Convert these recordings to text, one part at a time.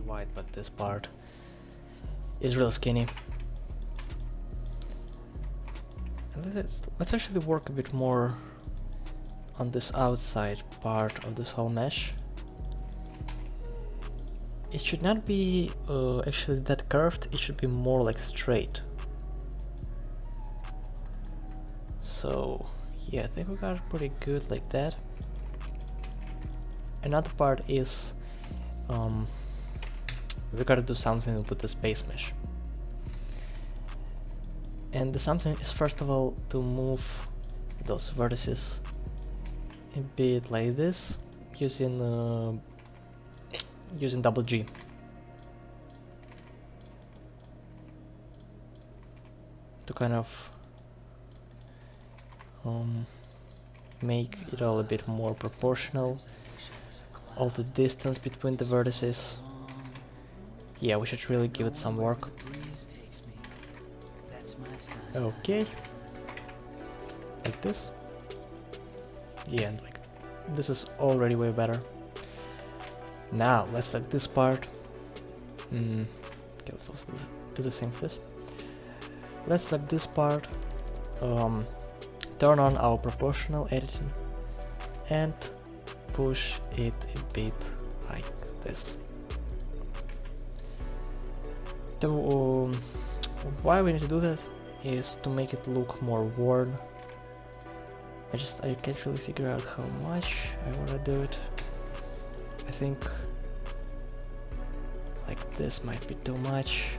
wide, but this part is real skinny. And let's actually work a bit more on this outside part of this whole mesh. It should not be actually that curved, it should be more like straight. So yeah, I think we got it pretty good like that. Another part is we gotta do something with the space mesh. And the something is first of all to move those vertices a bit like this using using double G. To kind of make it all a bit more proportional. All the distance between the vertices. Yeah, we should really give it some work. Okay. Like this. Yeah, and like this is already way better. Now let's let this part. Okay, let's also do the same for this. Let's let this part turn on our proportional editing and push it a bit like this. Why we need to do that is to make it look more worn. I can't really figure out how much I want to do it. I think like this might be too much.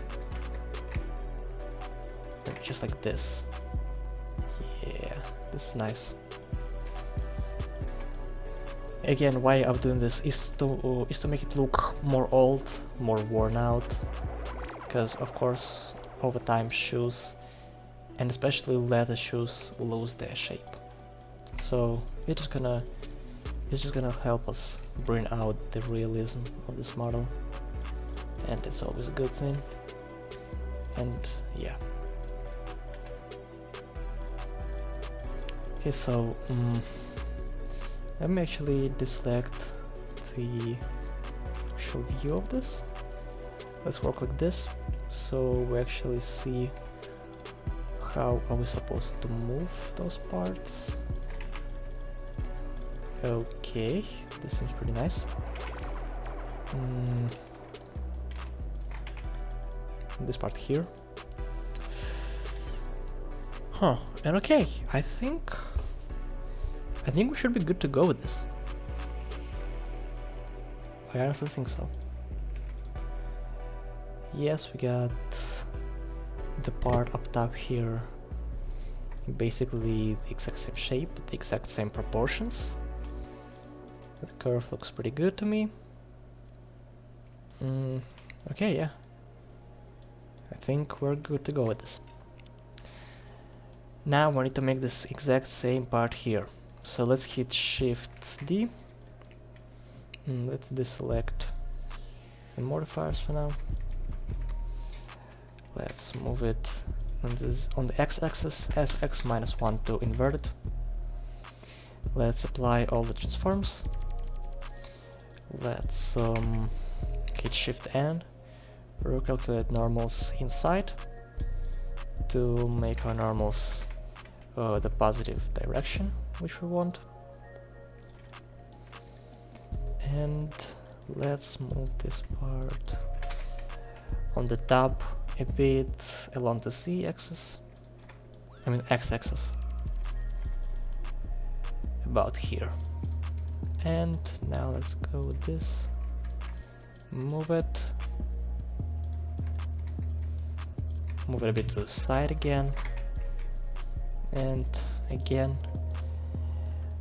Maybe just like this. Yeah, this is nice. Again, why I'm doing this is to make it look more old, more worn out. Because of course, over time shoes, and especially leather shoes, lose their shape. So it's just gonna help us bring out the realism of this model, and it's always a good thing. And yeah. Okay, so let me actually deselect the actual view of this. Let's work like this, so we actually see how are we supposed to move those parts. Okay, this seems pretty nice. This part here. Huh, and okay, I think we should be good to go with this. I honestly think so. Yes, we got the part up top here, basically the exact same shape, the exact same proportions. The curve looks pretty good to me. Okay, yeah. I think we're good to go with this. Now we need to make this exact same part here. So let's hit Shift D. Let's deselect the modifiers for now. Let's move it on the x-axis as x-1 to invert it. Let's apply all the transforms. Let's hit Shift N, recalculate normals inside to make our normals the positive direction which we want. And let's move this part on the top a bit along the z-axis, I mean x-axis, about here. And now let's go with this, move it a bit to the side again, and again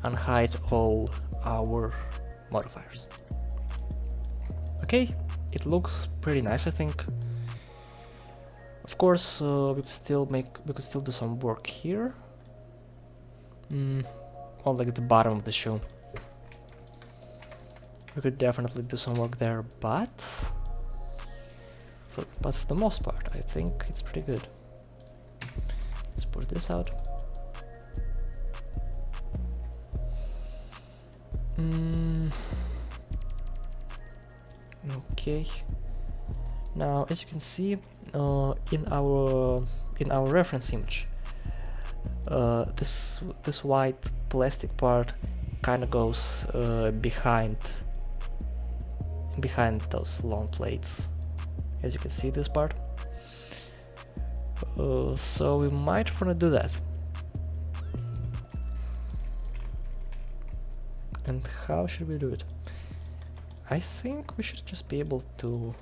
unhide all our modifiers. Okay, it looks pretty nice, I think. Of course, we could still do some work here, on like the bottom of the shoe. We could definitely do some work there, but for the most part, I think it's pretty good. Let's put this out. Okay, Now, as you can see, in our reference image, this white plastic part kind of goes behind those long plates. As you can see, this part. So we might want to do that. And how should we do it? I think we should just be able to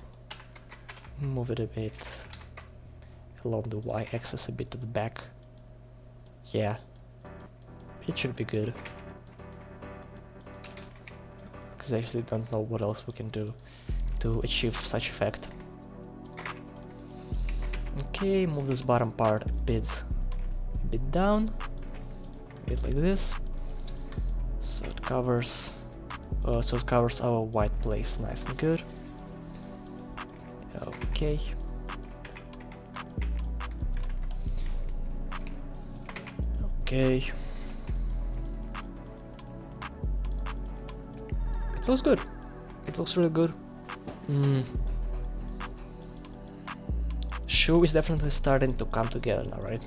move it a bit along the y-axis, a bit to the back. Yeah, it should be good. Because I actually don't know what else we can do to achieve such effect. Okay, move this bottom part a bit down, a bit like this, so it covers our white place nice and good. Okay. Okay. It looks good. It looks really good. Shoe is definitely starting to come together now, right?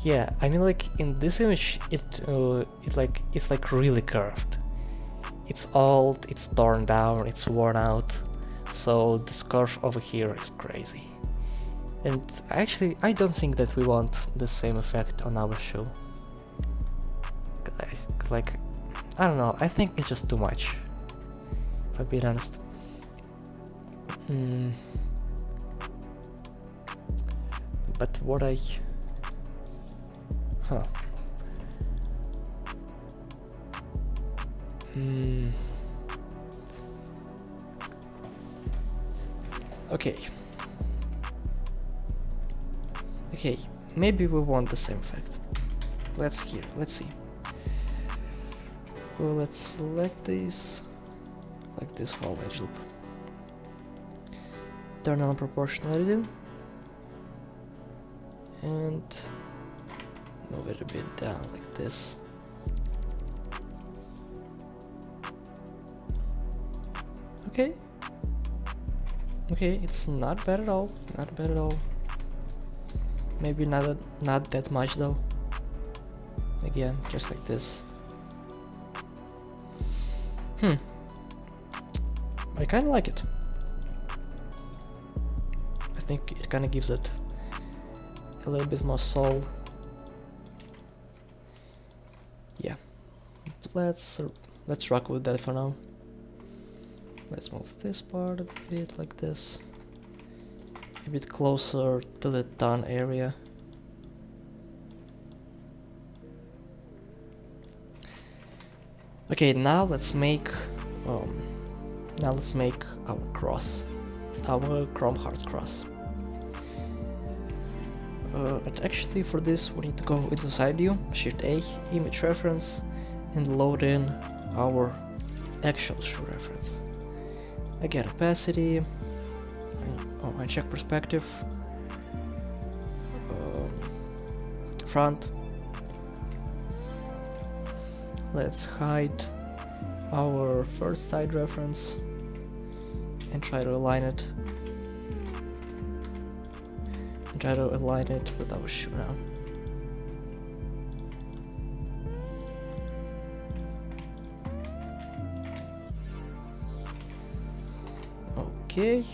Yeah, I mean, like in this image, it's like really curved. It's old, it's torn down, it's worn out. So this curve over here is crazy. And actually, I don't think that we want the same effect on our shoe. Like, I don't know, I think it's just too much, if I'm being honest. But what I... Huh. Okay. Okay, maybe we want the same effect. Let's see. Well, let's select these, like this whole edge loop. Turn on proportionality and move it a bit down like this. Okay. Okay, it's not bad at all. Not bad at all. Maybe not that much though. Again, just like this. I kinda like it. I think it kinda gives it a little bit more soul. Yeah. Let's rock with that for now. Let's move this part a bit like this. A bit closer to the tongue area. Okay, now let's make our cross, our Chrome Hearts cross. But actually, for this, we need to go into side view, Shift A, image reference, and load in our actual shoe reference. Again, opacity. I check perspective. Front. Let's hide our first side reference and try to align it. With our shoe now. Okay.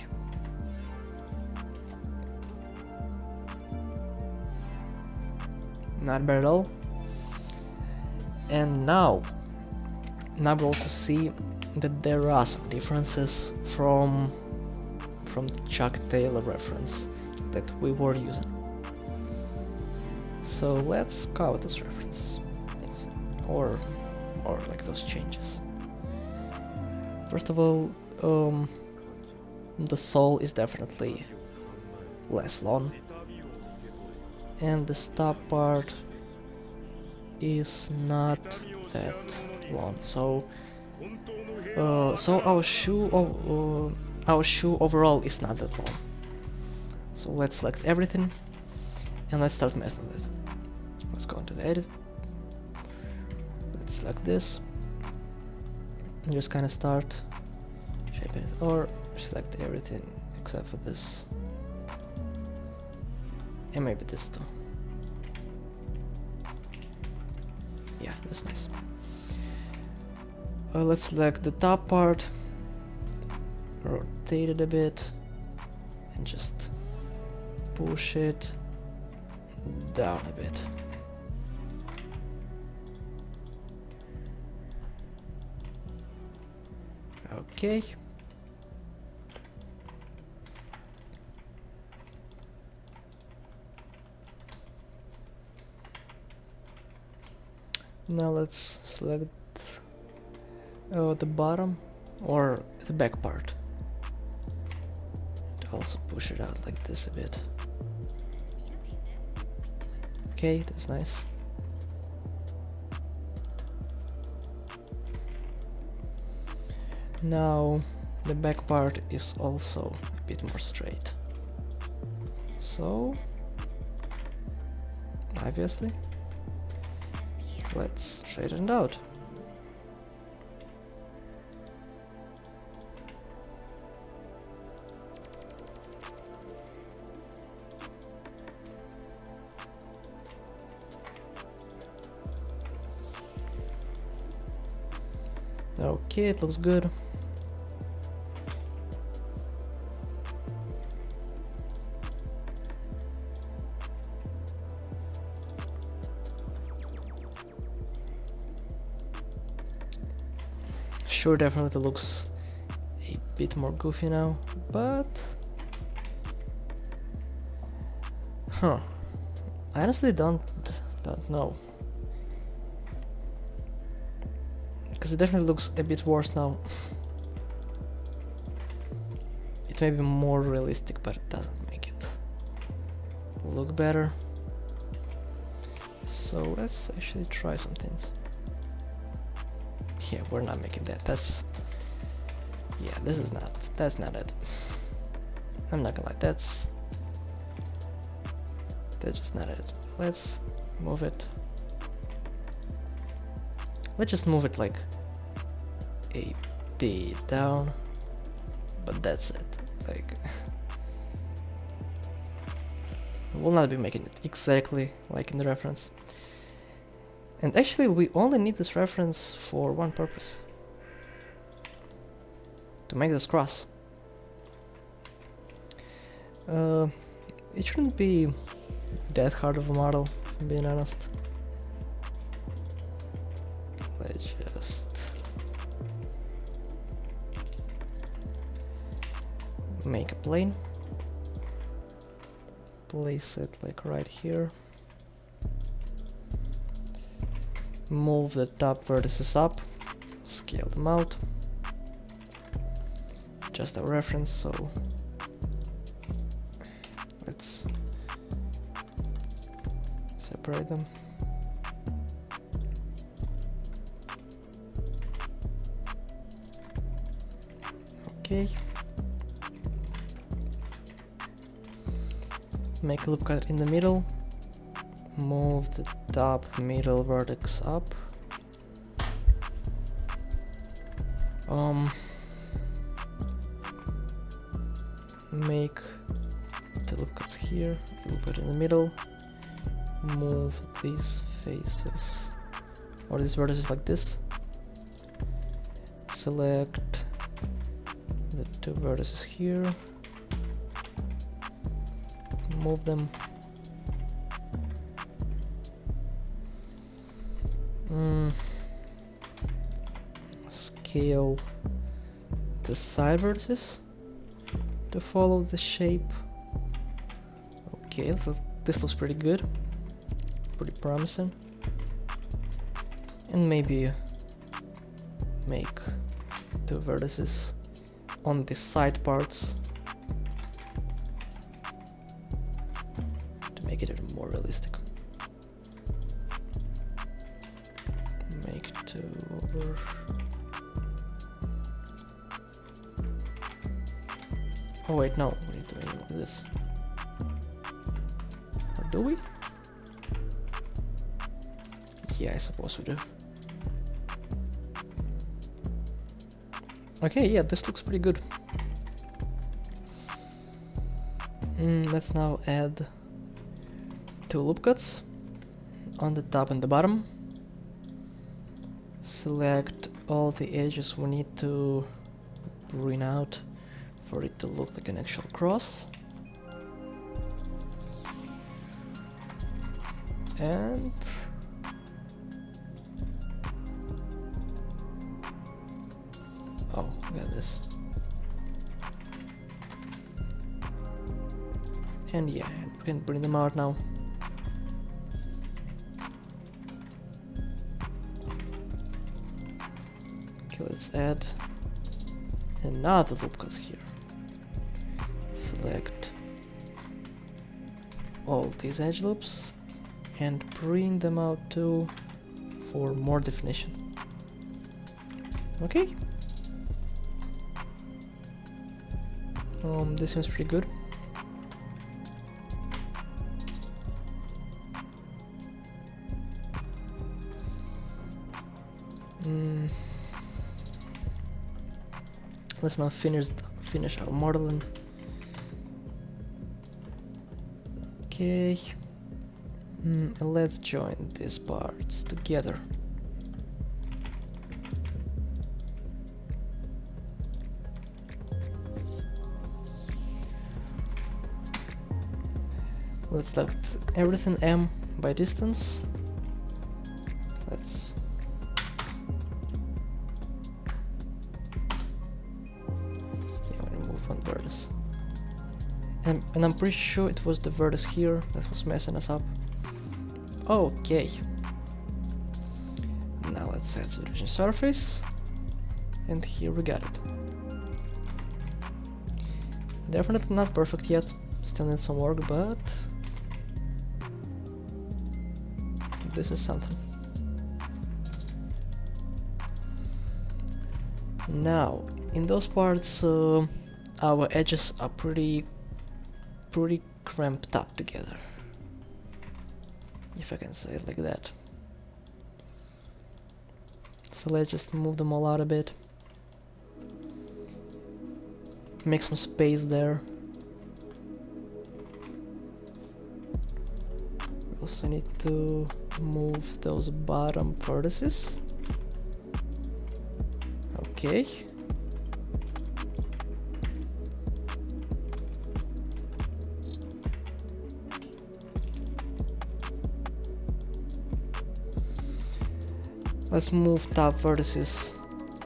Not bad at all. And now we'll also see that there are some differences from the Chuck Taylor reference that we were using. So let's cover those references, or like those changes. First of all, the sole is definitely less long, and the stop part is not that long. So our shoe overall is not that long. So let's select everything and let's start messing with it. Let's go into the edit. Let's select this. And just kind of start shaping it, or select everything except for this. And maybe this too. Yeah, that's nice. Let's select the top part, rotate it a bit, and just push it down a bit. Okay. Now let's select the bottom or the back part. And also push it out like this a bit. Okay, that's nice. Now the back part is also a bit more straight. So obviously let's straighten it out. Okay, it looks good. Sure, definitely looks a bit more goofy now, but I honestly don't know, because it definitely looks a bit worse now. It may be more realistic, but it doesn't make it look better. So let's actually try some things. Yeah, we're not making that. That's not it. I'm not gonna lie, that's just not it. Let's move it. Let's just move it like a bit down, but that's it. Like, we'll not be making it exactly like in the reference. And actually, we only need this reference for one purpose: to make this cross. It shouldn't be that hard of a model, if I'm being honest. Let's just make a plane, place it like right here, move the top vertices up, scale them out, just a reference, so let's separate them. Okay. Make a loop cut in the middle. Move the top middle vertex up. Make the loop cuts here, loop cut in the middle. Move these faces or these vertices like this. Select the two vertices here. Move them. Scale the side vertices to follow the shape. Okay, so this looks pretty good, pretty promising. And maybe make the vertices on the side parts to make it even more realistic. Make two over. Oh wait, no, we need to make this. Or do we? Yeah, I suppose we do. Okay, yeah, this looks pretty good. Let's now add 2 loop cuts on the top and the bottom. Select all the edges we need to bring out for it to look like an actual cross. And oh, look at this. And yeah, we can bring them out now. Okay, let's add another loop cut here. Select all these edge loops and bring them out too for more definition. Okay. This seems pretty good. Let's now finish our modeling. Okay. And let's join these parts together. Let's select everything M by distance. Let's remove one vertex. And I'm pretty sure it was the vertex here that was messing us up. Okay. Now let's set the origin surface. And here we got it. Definitely not perfect yet. Still need some work, but this is something. Now, in those parts, our edges are pretty cramped up together, if I can say it like that. So let's just move them all out a bit. Make some space there. We also need to move those bottom vertices. Okay. Let's move top vertices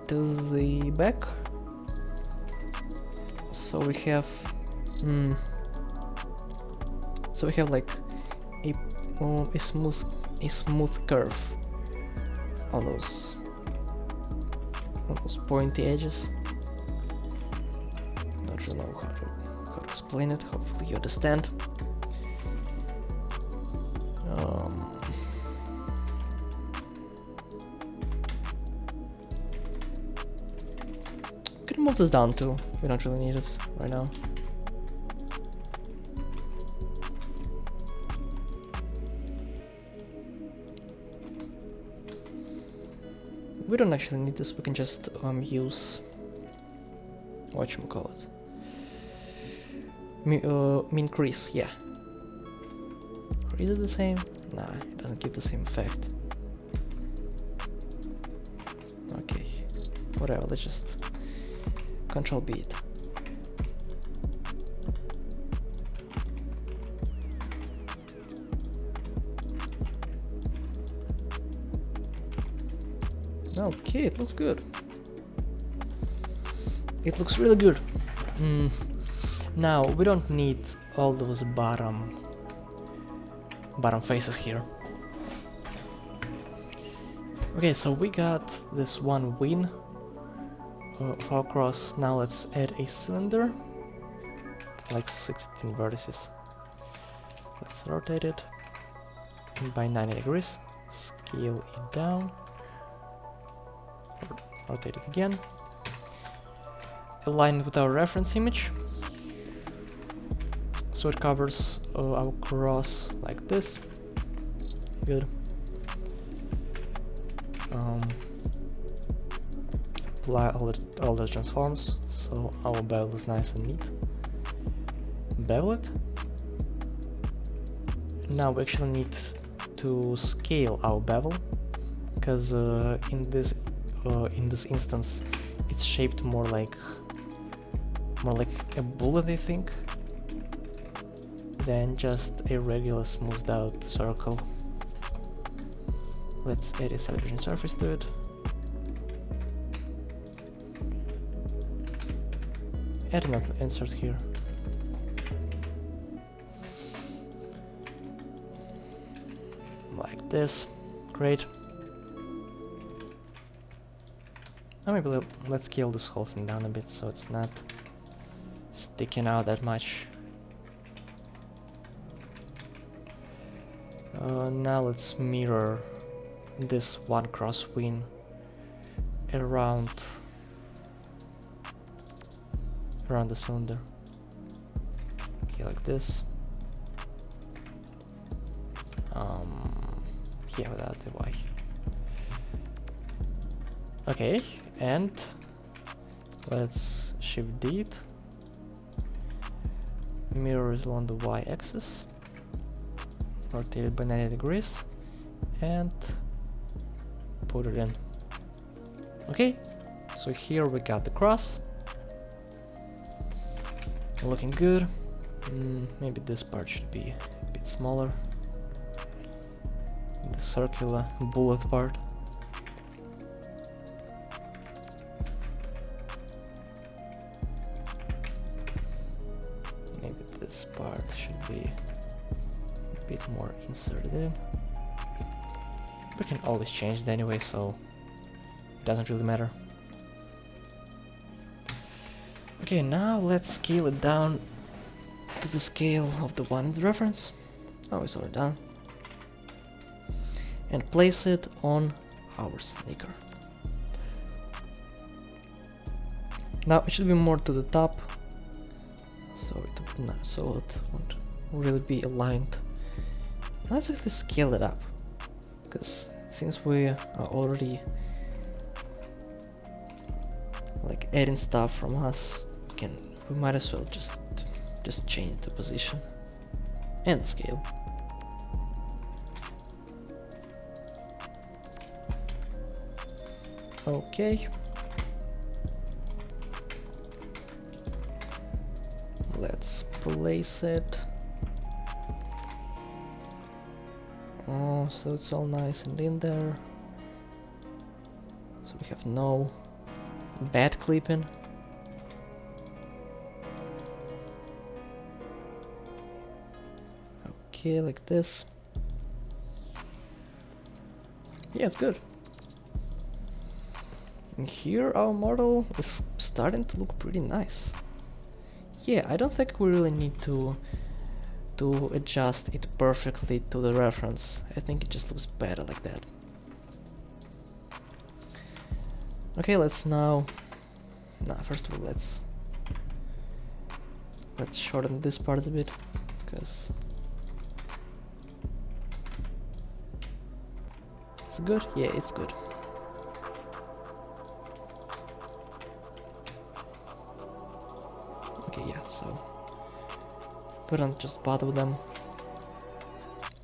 to the back. So we have like a smooth curve on those pointy edges. Don't really know how to explain it. Hopefully you understand. We can move this down too. We don't really need it right now. We don't actually need this. We can just use whatchamacallit, mean crease. Yeah. Or is it the same? Nah, it doesn't give the same effect. Okay, whatever. Let's just Control B it. Okay, it looks good. It looks really good. Now we don't need all those bottom faces here. Okay, so we got this one wing of our cross. Now let's add a cylinder, like 16 vertices. Let's rotate it by 90 degrees, scale it down, rotate it again, align it with our reference image, so it covers our cross like this. Good. apply all the transforms, so our bevel is nice and neat. Bevel it. Now we actually need to scale our bevel, because in this instance it's shaped more like a bullet, I think, than just a regular smoothed out circle. Let's add a subdivision surface to it. Add an insert here. Like this. Great. Now maybe let's scale this whole thing down a bit so it's not sticking out that much. Now let's mirror this one crosswing around the cylinder. Okay, like this. Yeah, without the Y. Okay, and let's shift D it. Mirror it along the Y axis. Rotate it by 90 degrees and put it in. Okay, so here we got the cross. Looking good. Maybe this part should be a bit smaller. The circular bullet part. Maybe this part should be a bit more inserted in. We can always change it anyway, so it doesn't really matter. Okay, now let's scale it down to the scale of the one in the reference. Oh, it's already done. And place it on our sneaker. Now it should be more to the top, so it won't really be aligned. Let's actually scale it up, because since we are already like adding stuff from us, we might as well just change the position and scale. Okay. Let's place it. Oh, so it's all nice and in there. So we have no bad clipping. Okay, like this. Yeah, it's good. And here our model is starting to look pretty nice. Yeah, I don't think we really need to adjust it perfectly to the reference. I think it just looks better like that. Okay, let's now... first of all, let's shorten this part a bit, because... It's good? Yeah, it's good. Okay, yeah, so we don't just bother with them.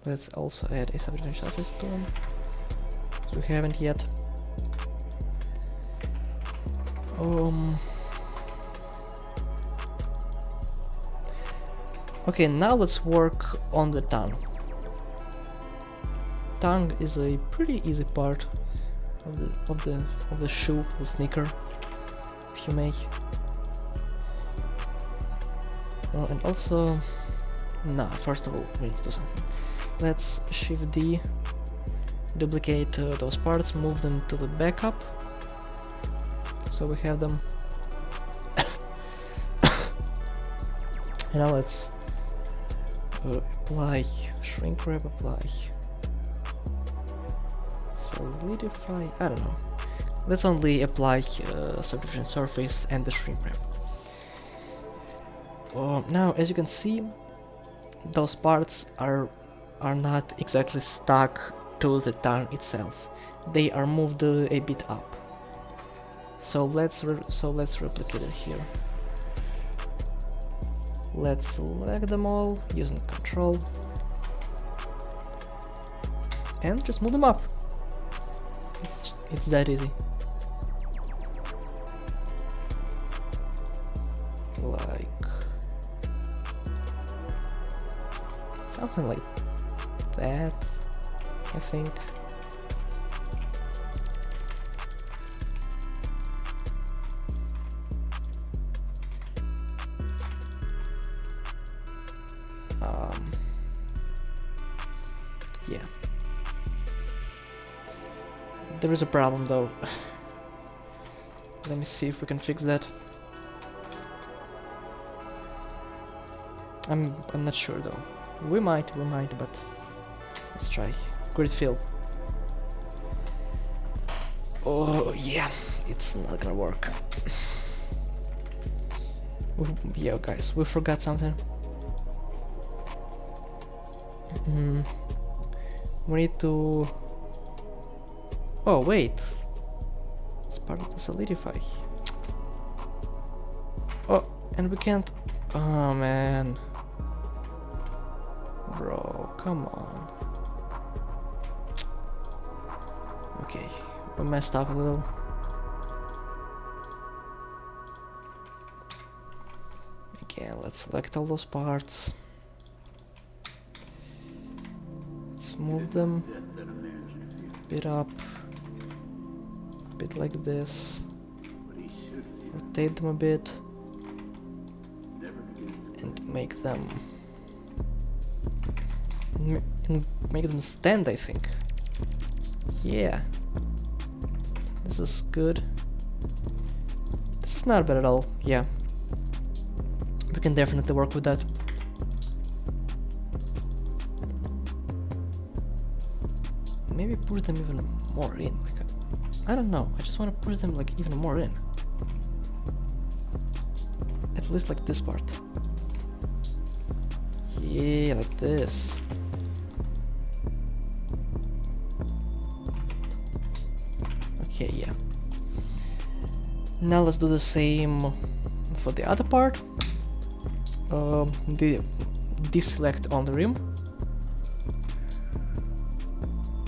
Let's also add a subdivision surface to them, so we haven't yet. Okay, now let's work on the tongue. Tongue is a pretty easy part of the shoe, the sneaker, if you may. And also, first of all, we need to do something. Let's Shift D, duplicate those parts, move them to the backup, so we have them. And now let's apply shrink wrap, apply solidify, I don't know. Let's only apply subdivision surface and the shrink wrap. Now, as you can see, those parts are not exactly stuck to the town itself. They are moved a bit up. So let's replicate it here. Let's select them all using control and just move them up. It's that easy. Like something like that, I think. Yeah. There is a problem though. Let me see if we can fix that. I'm not sure though. We might, but let's try. Grid fill. Oh yeah, it's not gonna work. Yeah, guys, we forgot something. We need to... Oh wait, it's part of the solidify. Oh, and we can't... Oh man. Bro, come on. Okay, we messed up a little. Again, let's select all those parts. Let's move them a bit up, a bit like this. Rotate them a bit and make them stand, I think. Yeah, this is good. This is not bad at all. Yeah, we can definitely work with that. Maybe push them even more in. Like, I don't know. I just want to push them like even more in. At least like this part. Yeah, like this. Okay, yeah. Now let's do the same for the other part. Deselect on the rim.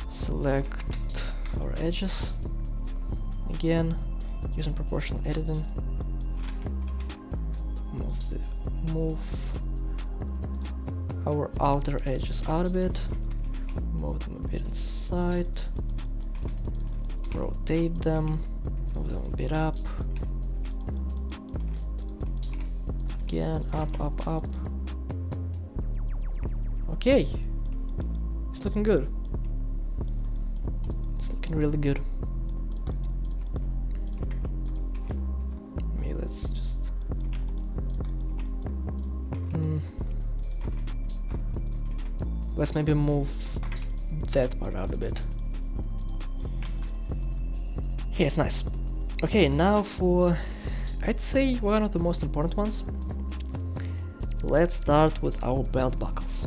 Select our edges. Again, using proportional editing. Move our outer edges out a bit. Move them a bit inside. Rotate them. Move them a bit up. Again, up, up. Okay. It's looking good. It's looking really good. Maybe let's just... Let's maybe move that part out a bit. Yeah, it's nice. Okay, now for, I'd say, one of the most important ones. Let's start with our belt buckles.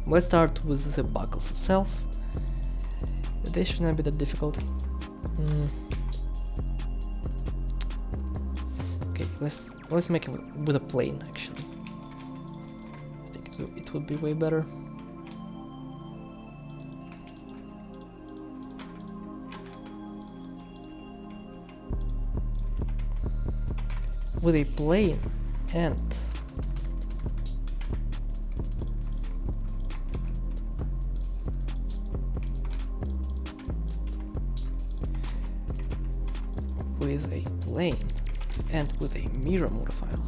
Let's start with the buckles itself. They should not be that difficult. Okay, let's make it with a plane actually. I think it would be way better. With a plane and with a mirror modifier.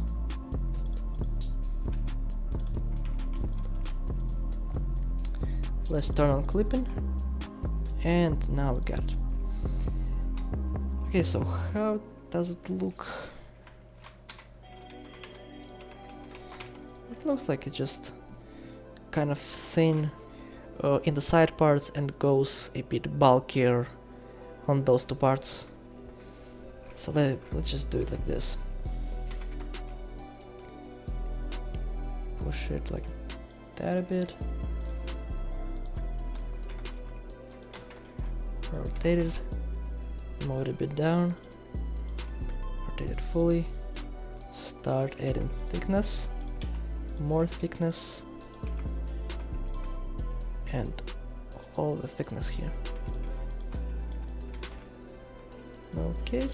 Let's turn on clipping, and now we got it. Okay, so how does it look? It looks like it's just kind of thin in the side parts and goes a bit bulkier on those two parts. So let's just do it like this. Push it like that a bit. rotate it, move it a bit down, rotate it fully, start adding thickness, more thickness, and all the thickness here. Okay.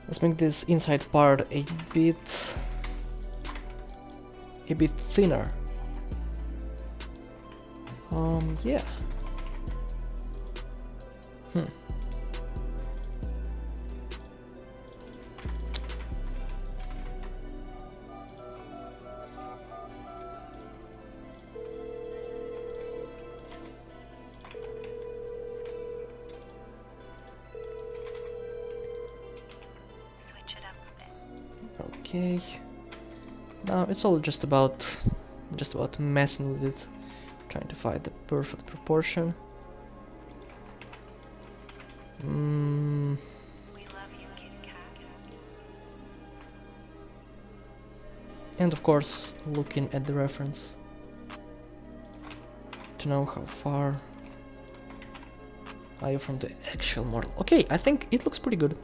Let's make this inside part a bit thinner. Yeah. Okay. Now it's all just about messing with it, trying to find the perfect proportion. And of course, looking at the reference to know how far are you from the actual model. Okay, I think it looks pretty good.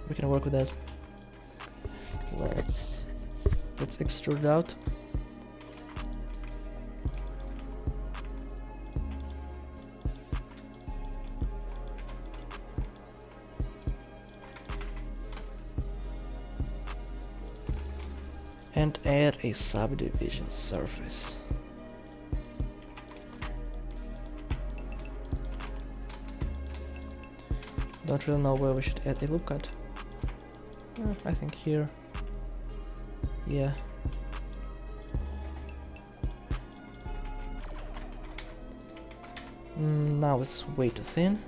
We can work with that. Let's extrude out. And add a subdivision surface. Don't really know where we should add a loop cut. I think here. Yeah. Now it's way too thin.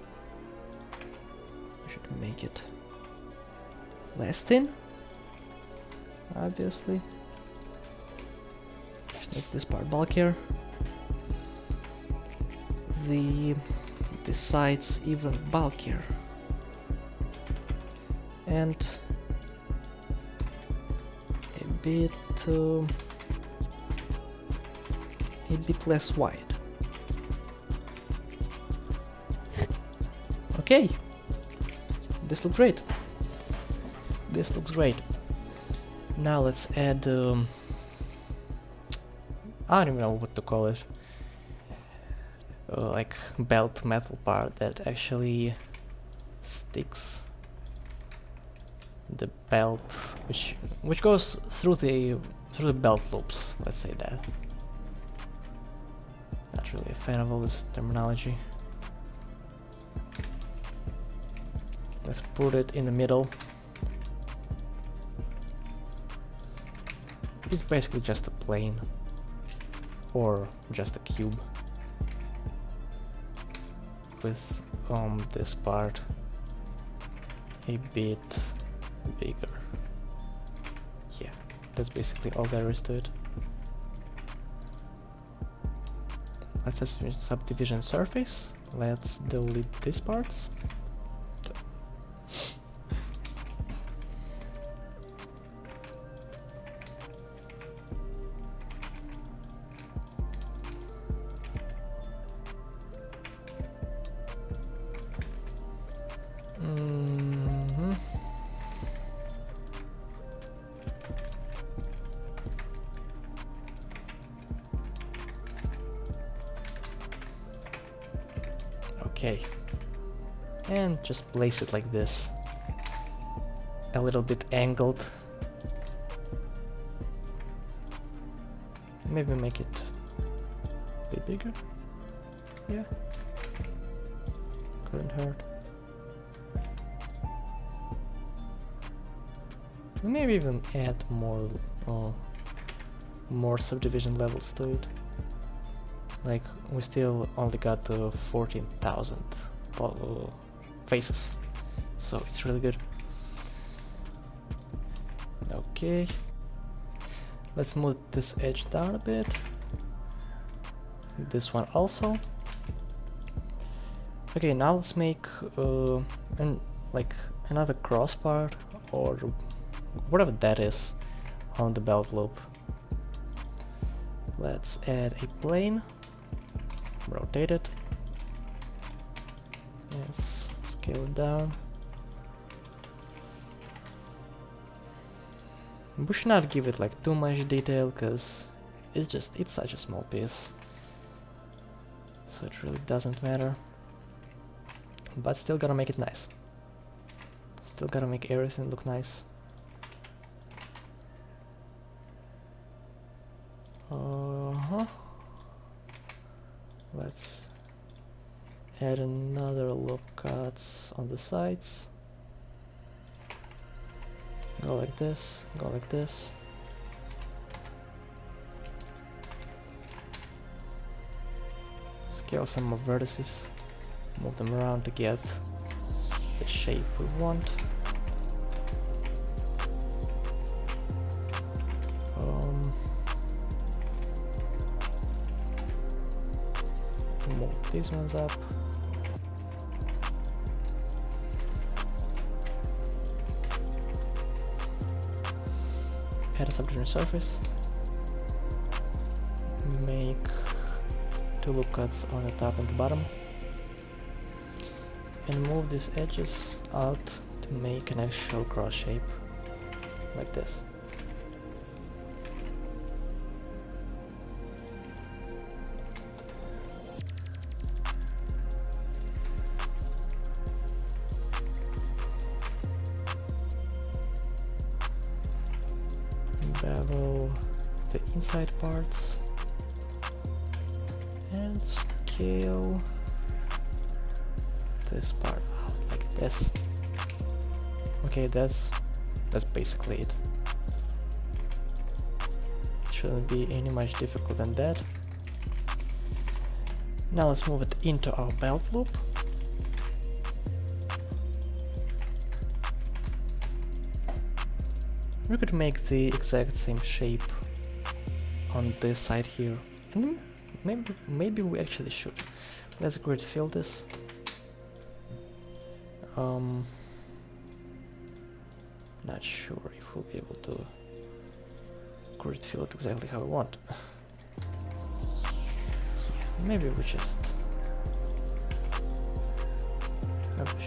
We should make it less thin. Obviously. Just make this part bulkier. The sides even bulkier. And a bit less wide. Okay, this looks great. Now let's add I don't even know what to call it. Like belt metal part that actually sticks the belt, which goes through the belt loops. Let's say that. Not really a fan of all this terminology. Let's put it in the middle. It's basically just a plane or just a cube with this part a bit bigger. Yeah, that's basically all there is to it. Let's have subdivision surface. Let's delete these parts. Okay, and just place it like this, a little bit angled. Maybe make it a bit bigger. Yeah, couldn't hurt. Maybe even add more subdivision levels to it. Like, we still only got 14,000 faces, so it's really good. Okay, let's move this edge down a bit. This one also. Okay, now let's make like another cross part or whatever that is on the belt loop. Let's add a plane, rotate it, let's scale it down. We should not give it like too much detail because it's such a small piece, so it really doesn't matter. But still gotta make it nice. Still gotta make everything look nice. Let's add another loop cuts on the sides. Go like this, go like this. Scale some more vertices, move them around to get the shape we want. Move these ones up. Add a subdivision surface. Make two loop cuts on the top and the bottom. And move these edges out to make an actual cross shape, like this. Bevel the inside parts and scale this part out like this. Okay, that's basically it. Shouldn't be any much difficult than that. Now let's move it into our belt loop. We could make the exact same shape on this side here, and maybe we actually should. Let's grid fill this. Not sure if we'll be able to grid fill it exactly how we want. Maybe we should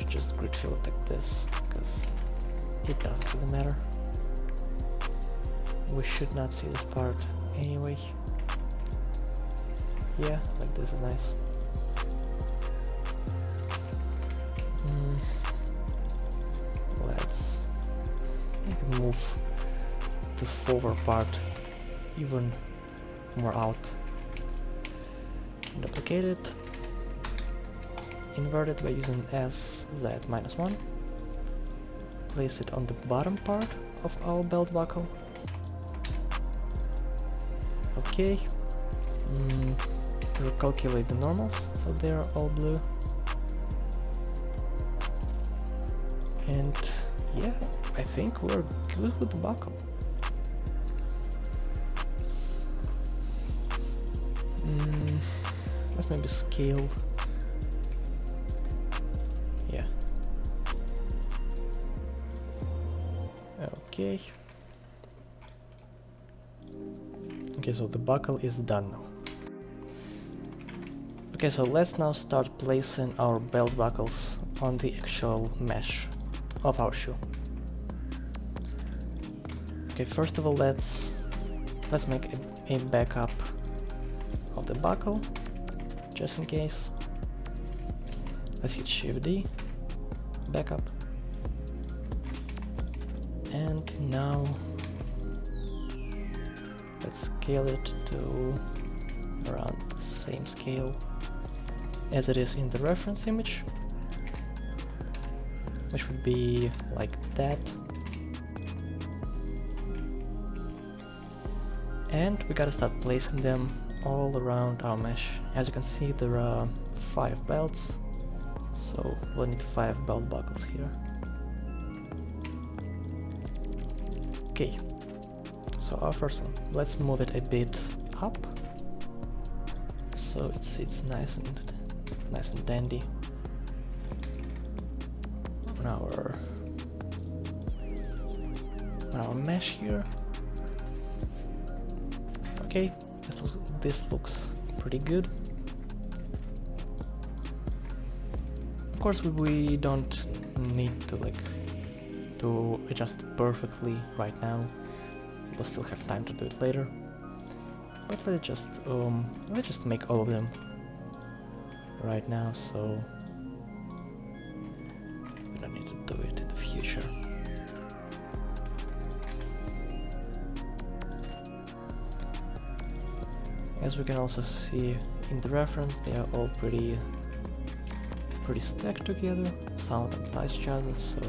just grid fill it like this, because it doesn't really matter. We should not see this part anyway. Yeah, like this is nice. Let's maybe move the forward part even more out. Duplicate it. Invert it by using SZ-1. Place it on the bottom part of our belt buckle. Okay, recalculate the normals so they're all blue, and yeah, I think we're good with the buckle. Let's maybe scale. Yeah. Okay. Okay, so the buckle is done now. Okay, so let's now start placing our belt buckles on the actual mesh of our shoe. Okay, first of all, let's make a backup of the buckle, just in case. Let's hit Shift D, backup, and now let's scale it to around the same scale as it is in the reference image, which would be like that. And we gotta start placing them all around our mesh. As you can see, there are 5 belts, so we'll need 5 belt buckles here. Okay. So our first one, let's move it a bit up, so it sits nice and dandy. on our mesh here. Okay, this looks pretty good. Of course, we don't need to adjust it perfectly right now. We'll still have time to do it later. But let's just make all of them right now, so we don't need to do it in the future. As we can also see in the reference, they are all pretty stacked together. Some of them touch each other, so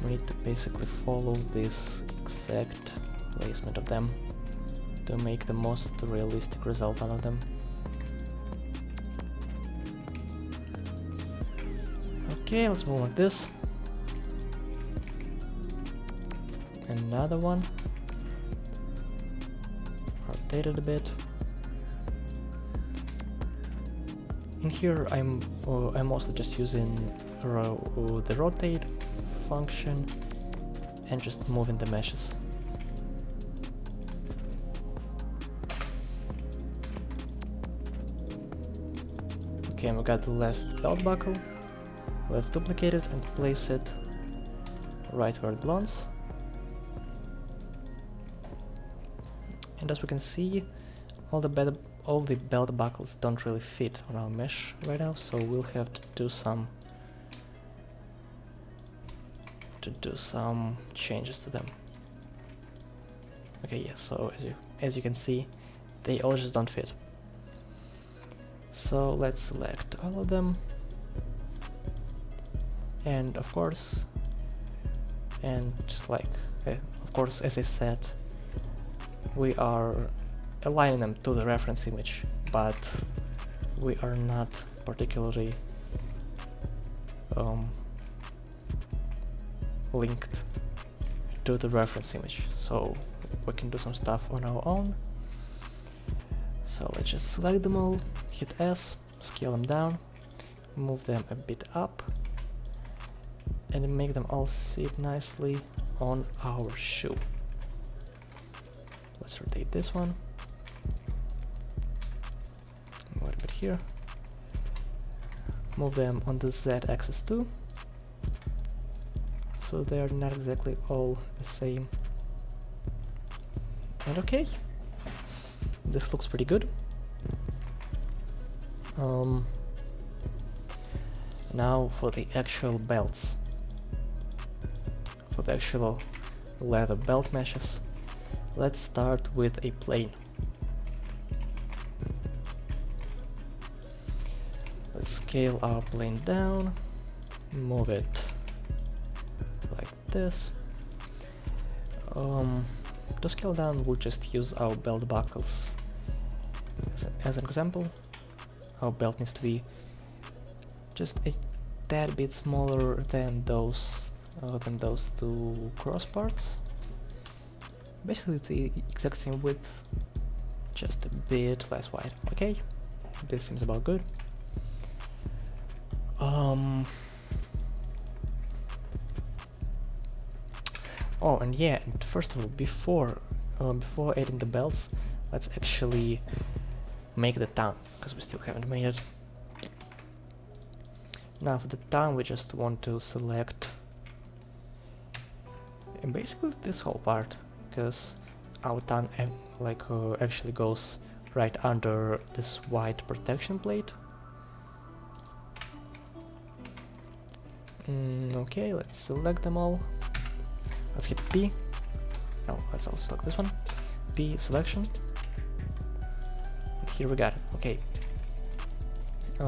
we need to basically follow this exact placement of them to make the most realistic result out of them. Okay, let's move like this. Another one. Rotate it a bit. In here, I'm mostly just using the rotate function and just moving the meshes. Okay, we got the last belt buckle. Let's duplicate it and place it right where it belongs. And as we can see, all the belt buckles don't really fit on our mesh right now, so we'll have to do some changes to them. Okay, yeah, so as you can see, they all just don't fit. So let's select all of them, and of course, as I said, we are aligning them to the reference image, but we are not particularly linked to the reference image, so we can do some stuff on our own. So let's just select them all, hit S, scale them down, move them a bit up, and make them all sit nicely on our shoe. Let's rotate this one. Wait a bit here. Move them on the Z axis too, so they are not exactly all the same. And okay, this looks pretty good. Now for the actual belts, for the actual leather belt meshes, let's start with a plane. Let's scale our plane down, move it like this. To scale down, we'll just use our belt buckles as an example. Our belt needs to be just a tad bit smaller than those two cross parts. Basically the exact same width, just a bit less wide. Okay, this seems about good. Oh, and yeah, and first of all, before adding the belts, let's actually make the tongue, because we still haven't made it. Now for the tongue, we just want to select basically this whole part, because our tongue actually goes right under this white protection plate. Okay, let's select them all. Let's hit P. No, let's also select this one. P selection. And here we got it. Okay. There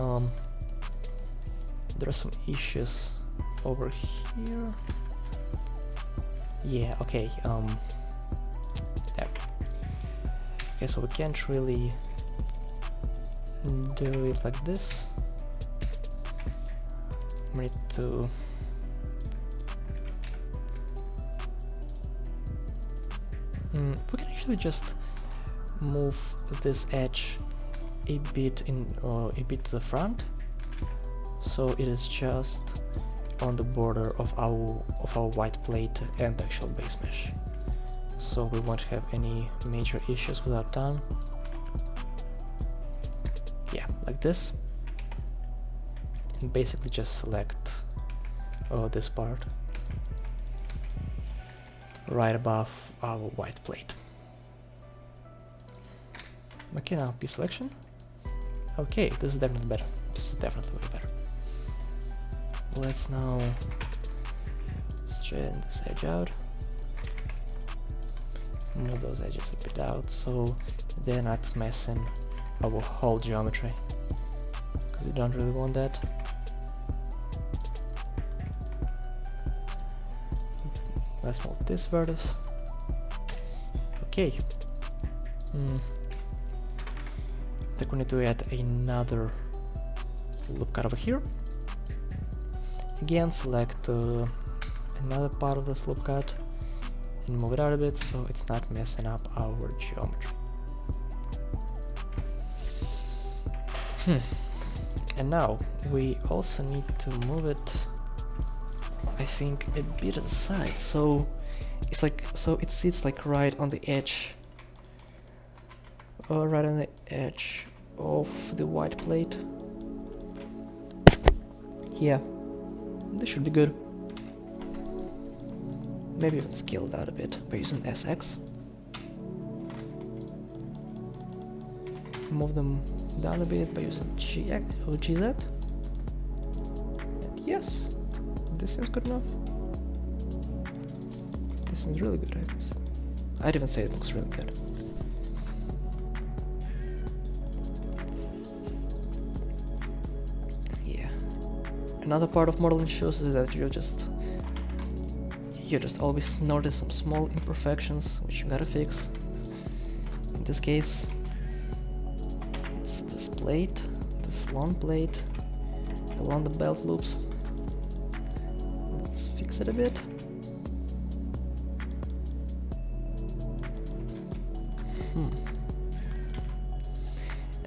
are some issues over here. Yeah, okay. Yeah. Okay, so we can't really do it like this. We need to we can actually just move this edge a bit to the front, so it is just on the border of our white plate and actual base mesh, so we won't have any major issues with our time. Yeah, like this, and basically just select this part right above our white plate. Okay, now P selection. Okay, this is definitely better. This is definitely way better. Let's now straighten this edge out. Move those edges a bit out so they're not messing our whole geometry, because we don't really want that. Let's move this vertex. Okay. I think we need to add another loop cut over here. Again, select another part of this loop cut and move it out a bit so it's not messing up our geometry. And now we also need to move it, I think, a bit inside, so it's like, so it sits like right on the edge, right on the edge of the white plate. Yeah, this should be good. Maybe even scale it out a bit by using SX. Move them down a bit by using GX or GZ. And yes, this seems good enough. This seems really good, I think. I'd even say it looks really good. Yeah. Another part of modeling shoes is that you just always notice some small imperfections which you gotta fix. In this case, it's this plate, this long plate along the belt loops. Let's fix it a bit.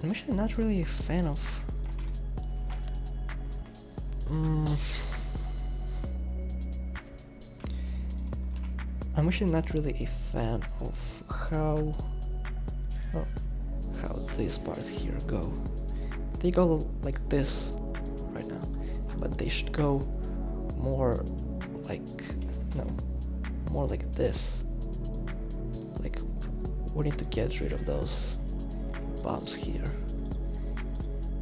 I'm actually not really a fan of I'm actually not really a fan of how these parts here go. They go like this right now, but they should go more like, no, more like this. Like, we need to get rid of those bumps here.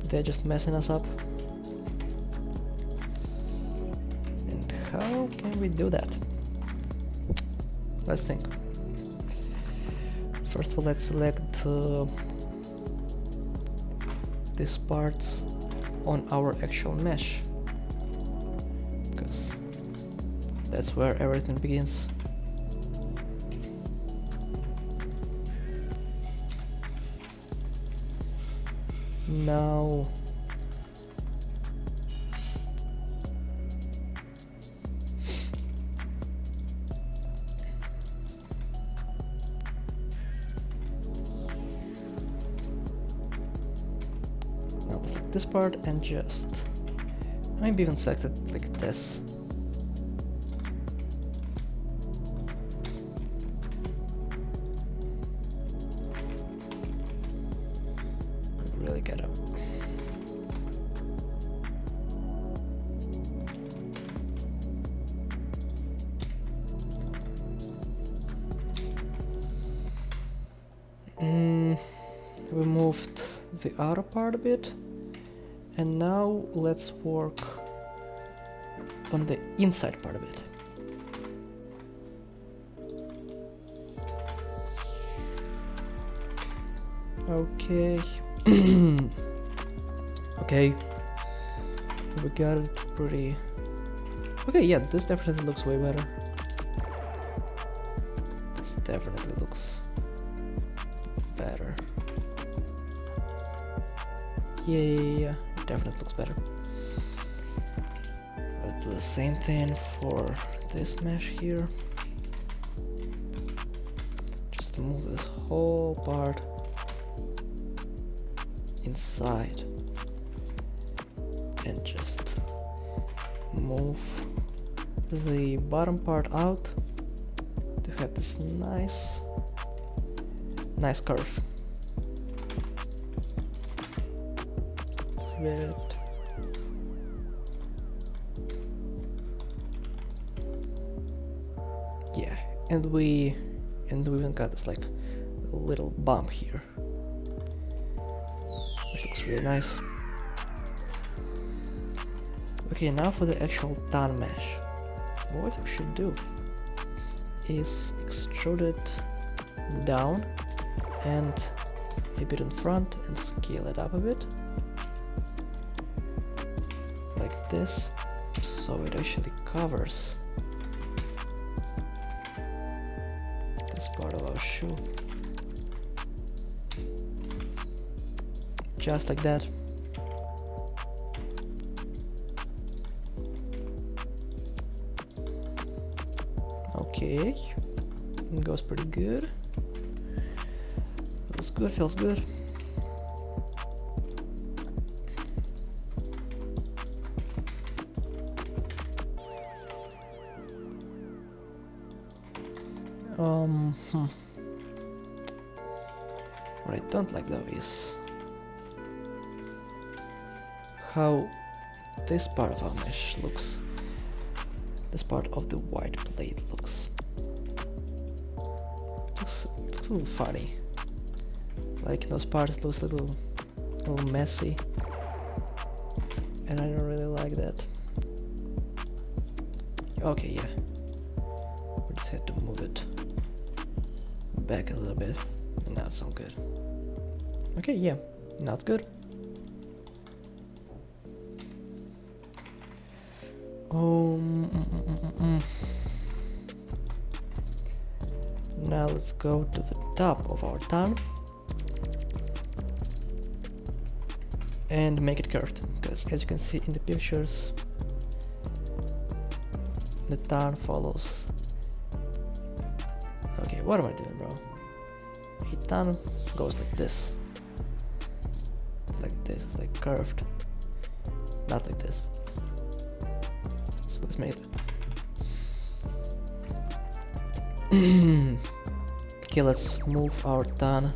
They're just messing us up. And how can we do that? Let's think. First of all, let's select these parts on our actual mesh, because that's where everything begins. Now select this part and just maybe even select it like this. Really gotta we moved the outer part a bit, and now let's work on the inside part of it. Okay. Okay, we got it pretty... Okay, yeah, this definitely looks way better. This definitely looks better. Yeah, definitely looks better. Let's do the same thing for this mesh here. Just move this whole part inside and just move the bottom part out to have this nice curve. Bit. Yeah, and we even got this like little bump here, which looks really nice. Okay, now for the actual tan mesh. What you should do is extrude it down and a bit in front and scale it up a bit. Like this, so it actually covers this part of our shoe. Just like that. Okay, it goes pretty good. Feels good, feels good. What I don't like though is how this part of our mesh looks. This part of the white plate looks a little funny. Like those parts looks a little messy, and I don't really like that. Okay, yeah. We just had to move it back a little bit, and now it's all good. Okay, yeah, now it's good. Now let's go to the top of our tan and make it curved, because as you can see in the pictures, the tan follows. Okay, what am I doing, bro? A tan goes like this. It's like this, it's like curved. Not like this. So let's make it. Okay, let's move our tan,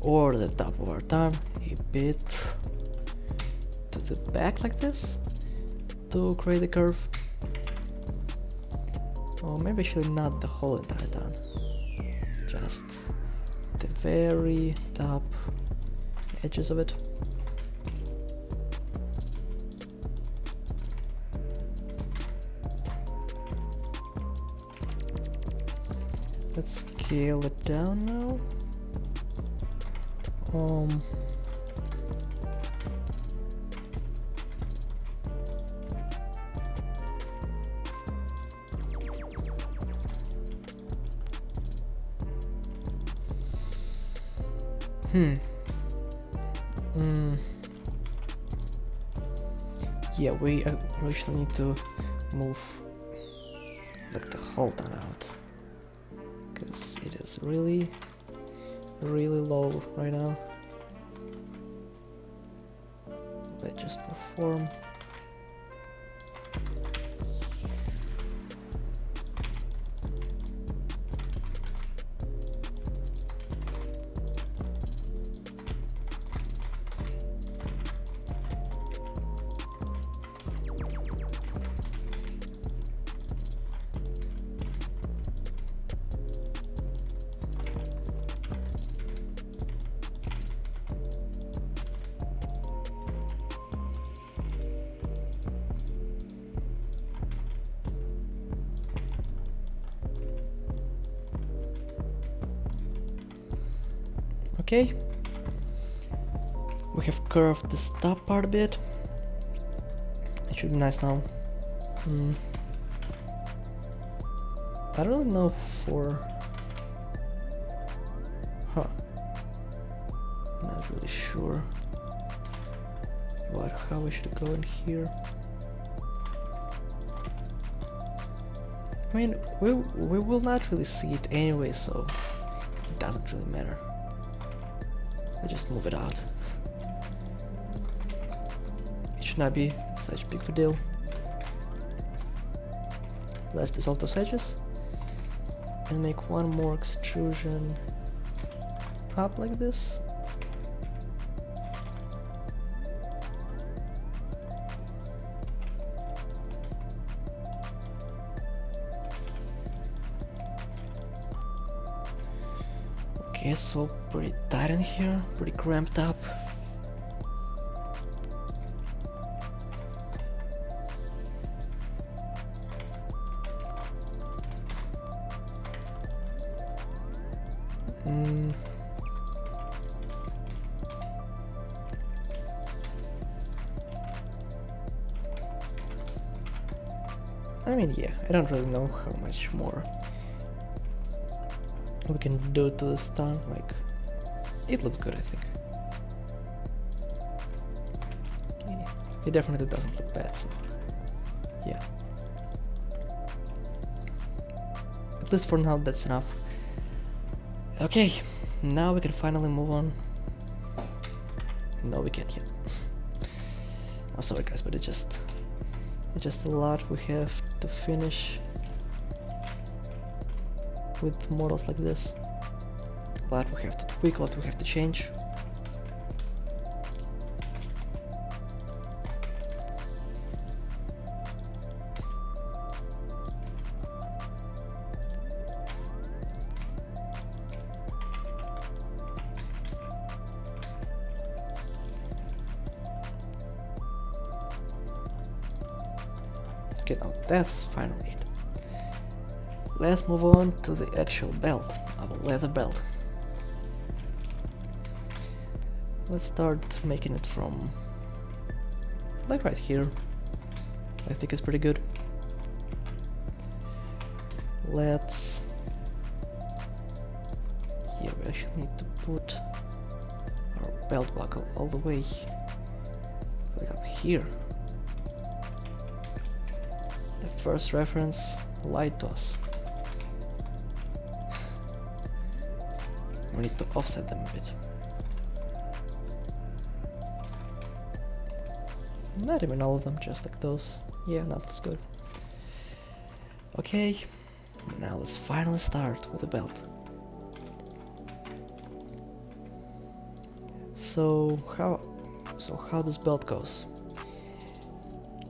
or the top of our tan, a bit to the back like this to create a curve. Or maybe actually not the whole entire tan, just the very top edges of it. Let's scale it down now. Yeah, we actually need to move like the whole tan out, because it is really low right now. Let's just perform. Okay, we have curved this top part a bit. It should be nice now. I don't know for... Not really sure how we should go in here. I mean, we will not really see it anyway, so it doesn't really matter. I just move it out. It should not be such a big of a deal. Let's dissolve those edges and make one more extrusion up like this. Okay, so pretty tight in here, pretty cramped up. I mean, yeah, I don't really know how much more we can do to this tongue. Like, it looks good, I think. It definitely doesn't look bad, so yeah. At least for now, that's enough. Okay, now we can finally move on. No, we can't yet. I'm sorry guys, but it's just a lot we have to finish with models like this. A lot we have to tweak, a lot we have to change. Okay, now that's finally it. Let's move on to the actual belt, our leather belt. Let's start making it from, like right here. I think it's pretty good. Let's, yeah, we actually need to put our belt buckle all the way, like up here. The first reference lied to us. We need to offset them a bit. Not even all of them, just like those. Yeah, not as good. Okay, now let's finally start with the belt. So how this belt goes?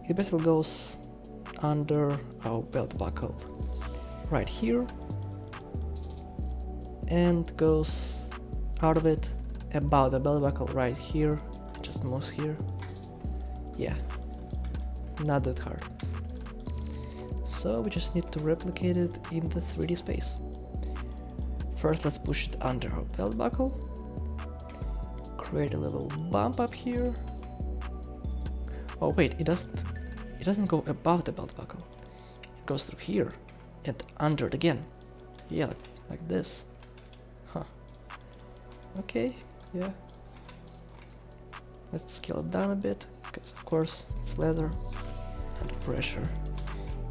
It basically goes under our belt buckle right here and goes out of it about the belt buckle right here, just moves here. Yeah, not that hard. So we just need to replicate it in the 3D space. First let's push it under our belt buckle, create a little bump up here. Oh wait, it doesn't go above the belt buckle. It goes through here and under it again. Yeah, like this. Huh. Okay, yeah. Let's scale it down a bit, because of course it's leather, under pressure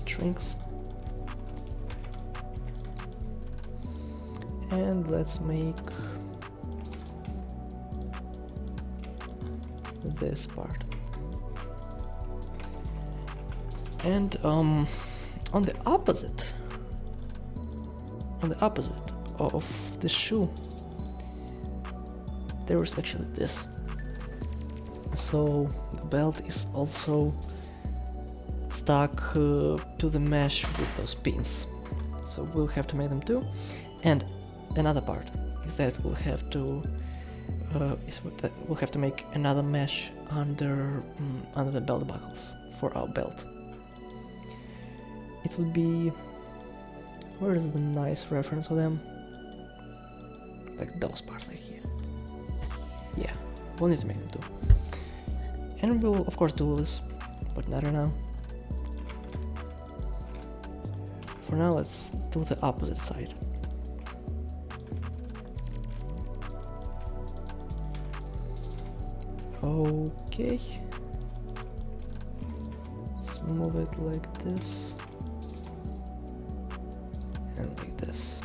it shrinks. And let's make this part. And on the opposite of the shoe, there is actually this. So the belt is also stuck to the mesh with those pins. So we'll have to make them too. And another part is that we'll have to make another mesh under the belt buckles for our belt. It would be, where is the nice reference for them? Like those parts right here. Yeah, we'll need to make them too. And we'll of course do this, but not right now. For now, let's do the opposite side. Okay. Let's move it like this. And like this.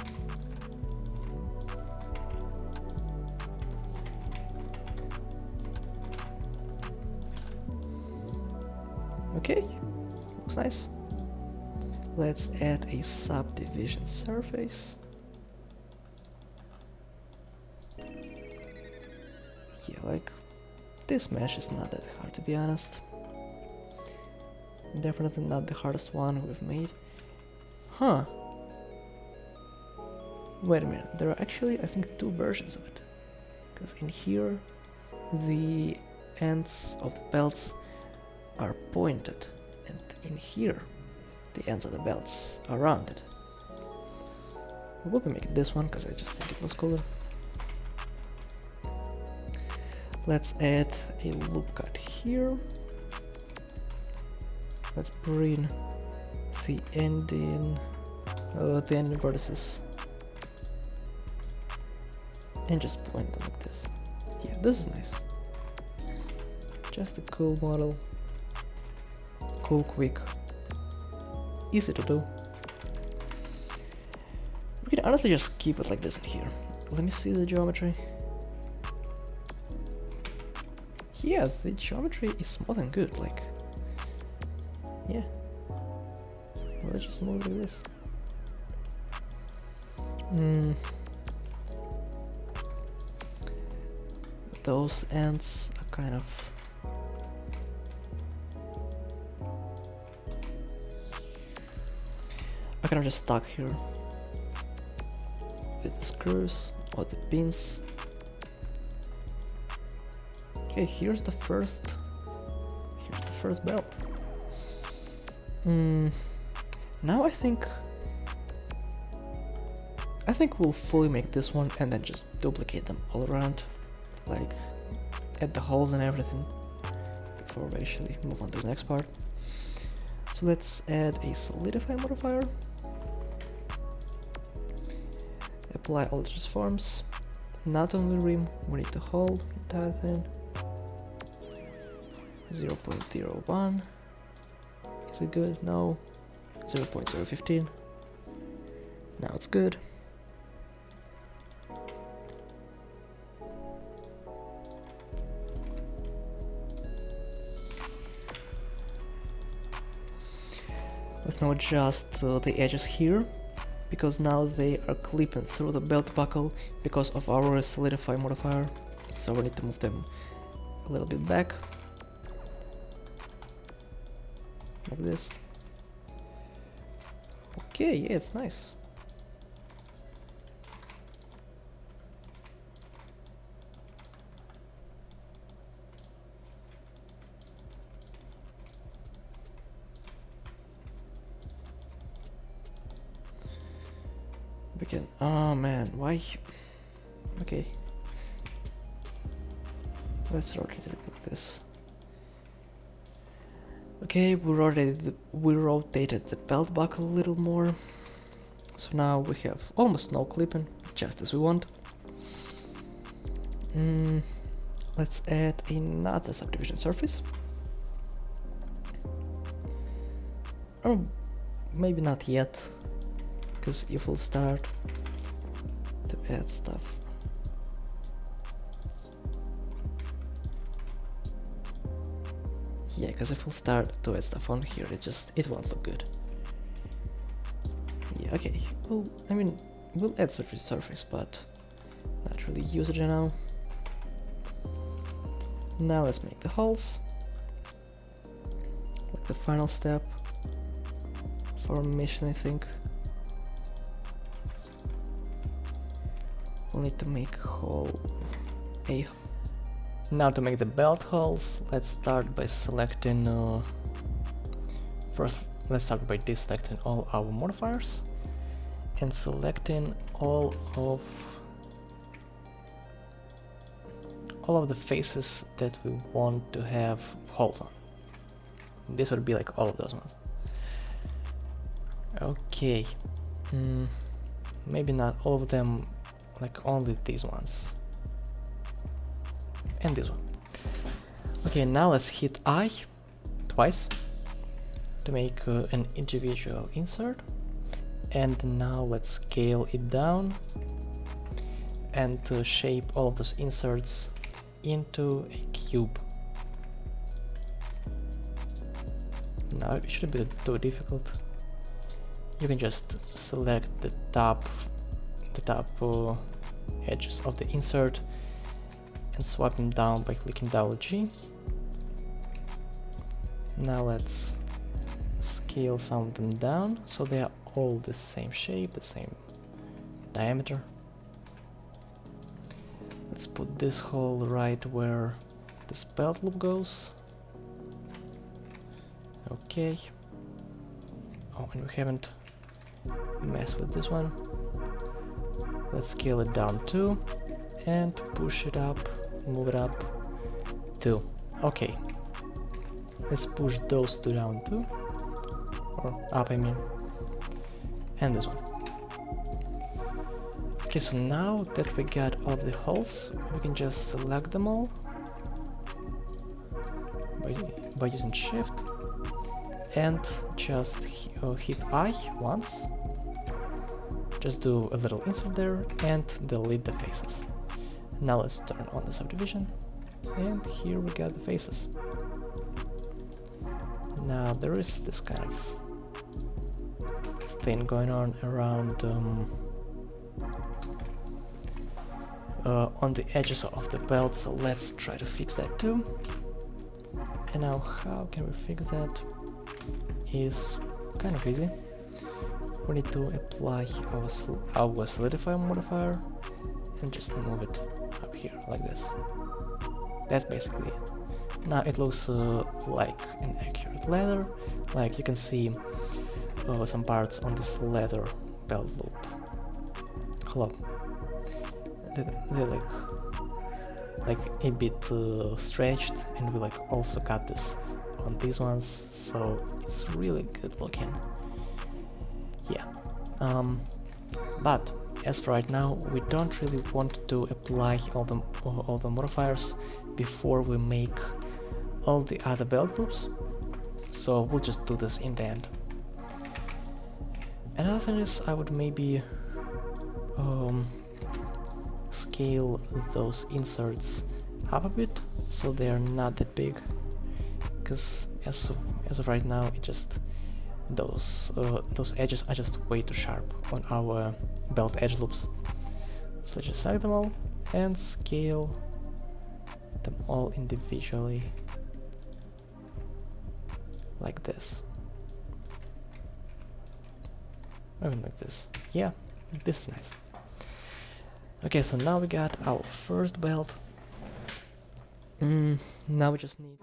Okay, looks nice. Let's add a subdivision surface. Yeah, like, this mesh is not that hard, to be honest. Definitely not the hardest one we've made. Huh. Wait a minute, there are actually, I think, two versions of it. Because in here, the ends of the belts are pointed, and in here, the ends of the belts are rounded. We'll be making this one, because I just think it looks cooler. Let's add a loop cut here. Let's bring the ending vertices and just point them like this. Yeah, this is nice. Just a cool model. Cool, quick, easy to do. We can honestly just keep it like this in here. Let me see the geometry. Yeah, the geometry is more than good, like, yeah. Well, let's just move it like this. Those ends are kind of... I kind of just stuck here with the screws or the pins. Okay, here's the first belt. Now I think we'll fully make this one and then just duplicate them all around, like add the holes and everything before we actually move on to the next part. So let's add a solidify modifier, apply all transforms, not only rim, we need to hold the entire thing. 0.01. Is it good? No. 0.015. Now it's good. Let's now adjust the edges here, because now they are clipping through the belt buckle because of our solidify modifier, so we need to move them a little bit back. Like this. Okay, yeah, it's nice. We can... Oh man, why? Okay. Let's rotate it like this. Okay, we rotated the belt buckle a little more, so now we have almost no clipping, just as we want. Let's add another subdivision surface. Or maybe not yet, because if we'll start to add stuff. Yeah, because if we'll start to add stuff on here, it won't look good. Yeah, okay. Well, I mean, we'll add surface, but not really use it now. Now let's make the holes. Like the final step for our mission, I think. We'll need to make hole A. Now to make the belt holes, let's start by selecting, first let's start by deselecting all our modifiers and selecting all of the faces that we want to have holes on. This would be like all of those ones. Okay, maybe not all of them, like only these ones. And this one. Okay, now let's hit I twice to make an individual insert, and now let's scale it down and shape all of those inserts into a cube. Now it shouldn't be too difficult. you can just select the top edges of the insert and swipe them down by clicking WG. Now let's scale some of them down so they are all the same shape, the same diameter. Let's put this hole right where this belt loop goes. Okay. Oh, and we haven't messed with this one. Let's scale it down too and push it up, move it up too. Okay. Let's push those two down too. Or up, I mean. And this one. Okay, so now that we got all the holes, we can just select them all by using Shift and just hit I once. Just do a little insert there and delete the faces. Now let's turn on the subdivision, and here we got the faces. Now there is this kind of thing going on around on the edges of the belt, so let's try to fix that too. And now how can we fix that? Is kind of easy. We need to apply our solidify modifier and just move it up here like this. That's basically it. Now it looks like an accurate ladder. Like you can see some parts on this leather belt loop. Hello. They like a bit stretched, and we like also got this on these ones, so it's really good looking. Yeah. But as for right now, we don't really want to apply all the modifiers before we make all the other belt loops, so we'll just do this in the end. Another thing is I would maybe scale those inserts up a bit so they are not that big, because as of right now it just those edges are just way too sharp on our belt edge loops. So just select them all and scale them all individually like this. Even like this. Yeah, this is nice. Okay, so now we got our first belt. Now we just need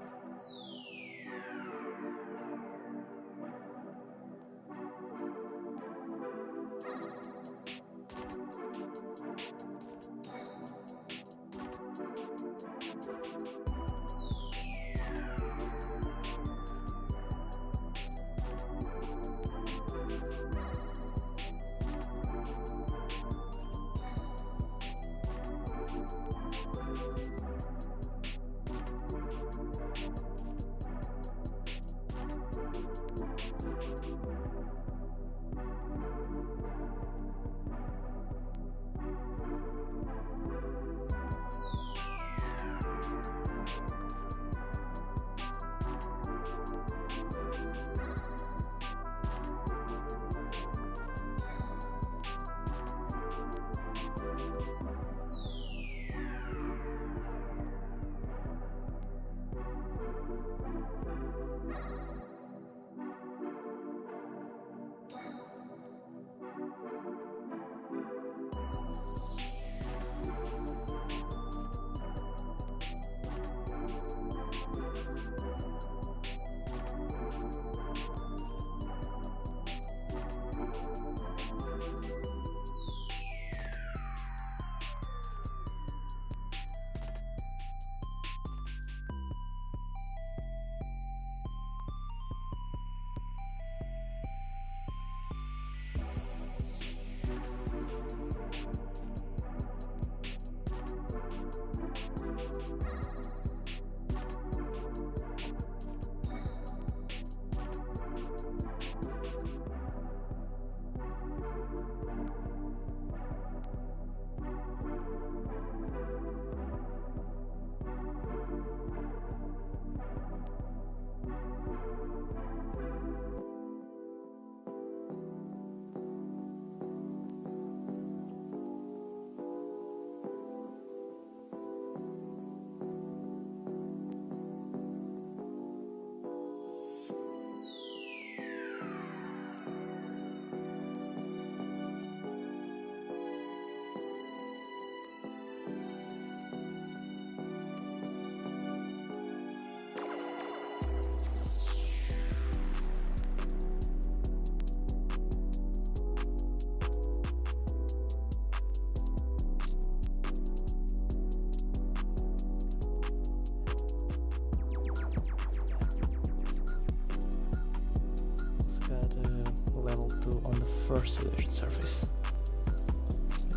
do on the first solution surface.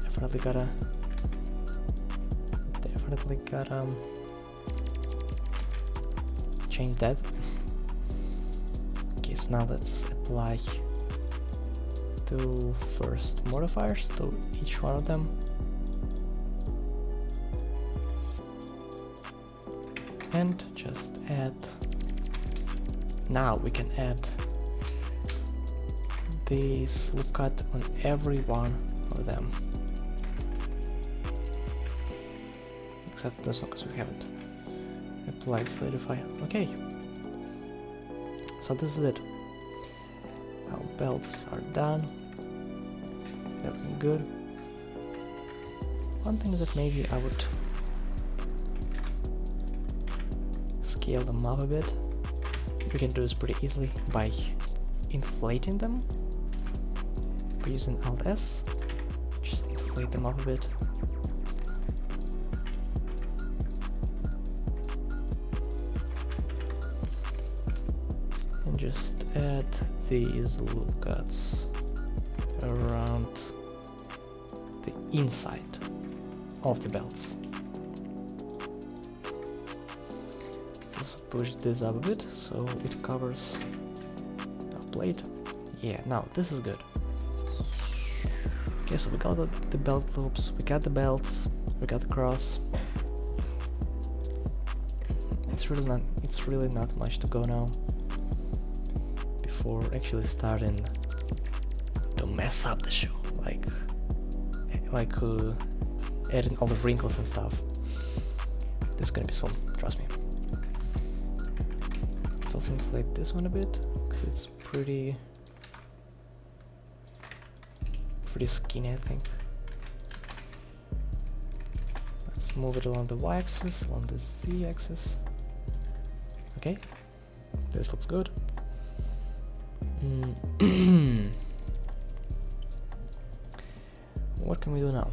Definitely gotta change that. Okay, so now let's apply 2 first modifiers to each one of them. And just add, now we can add this loop cut on every one of them. Except this one, because we haven't applied solidify. Okay. So this is it. Our belts are done. They're looking good. One thing is that maybe I would scale them up a bit. We can do this pretty easily by inflating them. By using Alt S. Just inflate them up a bit. And just add these loop cuts around the inside of the belts. Just push this up a bit so it covers our plate. Yeah, now this is good. Okay, so we got the belt loops, we got the belts, we got the cross. It's really not much to go now before actually starting to mess up the shoe, like adding all the wrinkles and stuff. This is gonna be some, trust me. Let's also inflate this one a bit because it's pretty skinny, I think. Let's move it along the y-axis, along the z-axis. Okay, this looks good. What can we do now?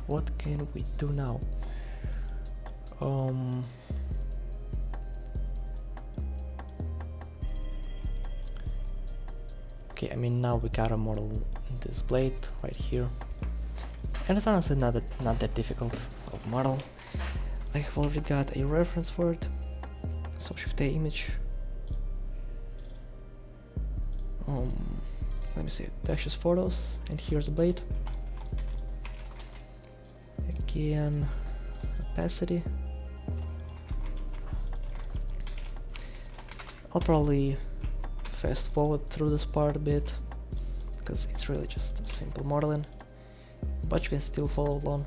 What can we do now? Okay, I mean, now we got a model in this blade right here, and it's honestly not that difficult of a model. I've already got a reference for it, so Shift A image. Let me see, dashes photos, and here's the blade. Again, opacity. I'll probably fast forward through this part a bit because it's really just simple modeling, but you can still follow along.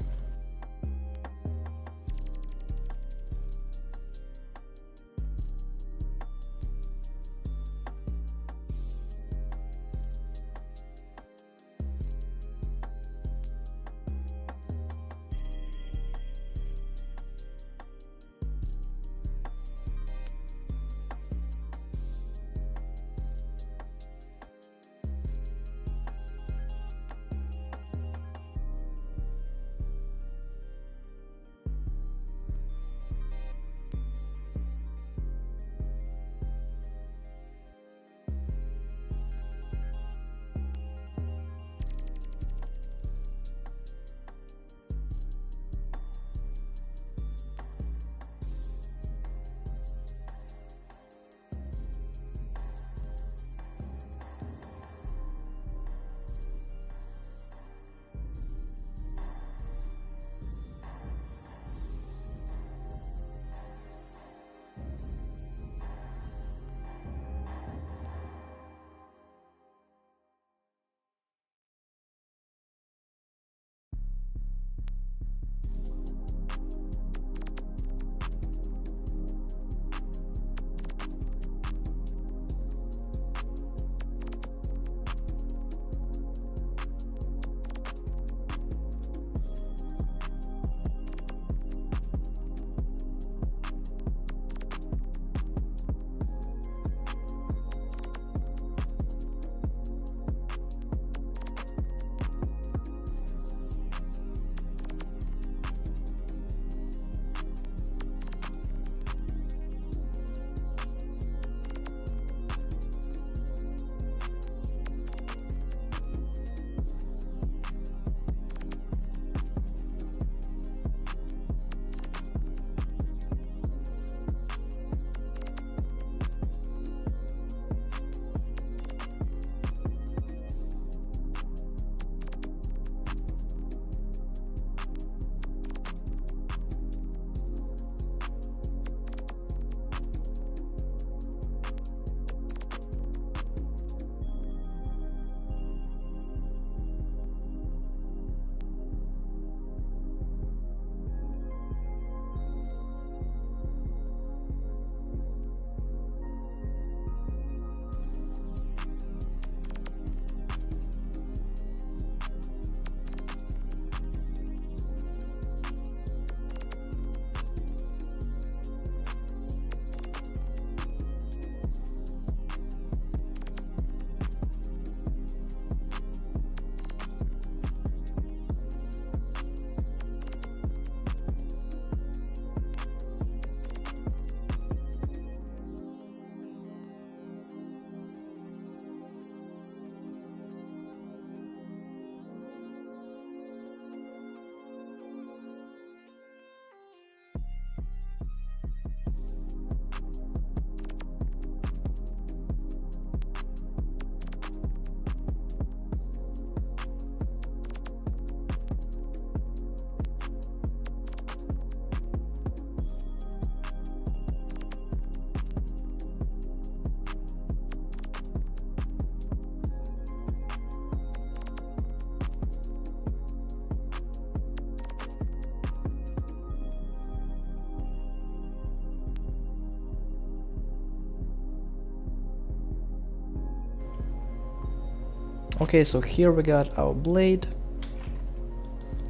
Okay, so here we got our blade.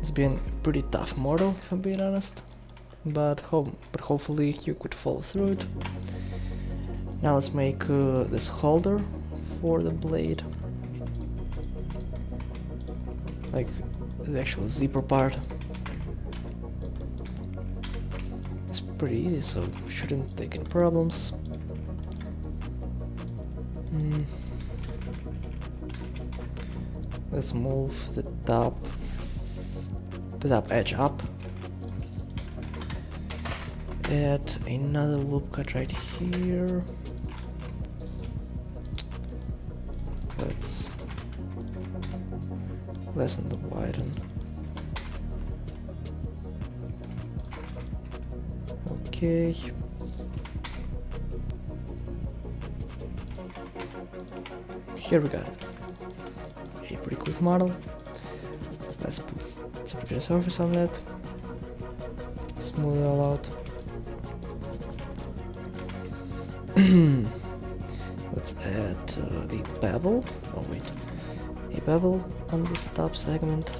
It's been a pretty tough model, if I'm being honest, but hopefully you could follow through it. Now let's make this holder for the blade, like the actual zipper part. It's pretty easy, so shouldn't take any problems. Let's move the top edge up. Add another loop cut right here. Let's lessen the widen. Okay. Here we got it. A pretty quick model. Let's put some surface on that. Smooth it all out. Let's add a bevel. Oh wait, a bevel on this top segment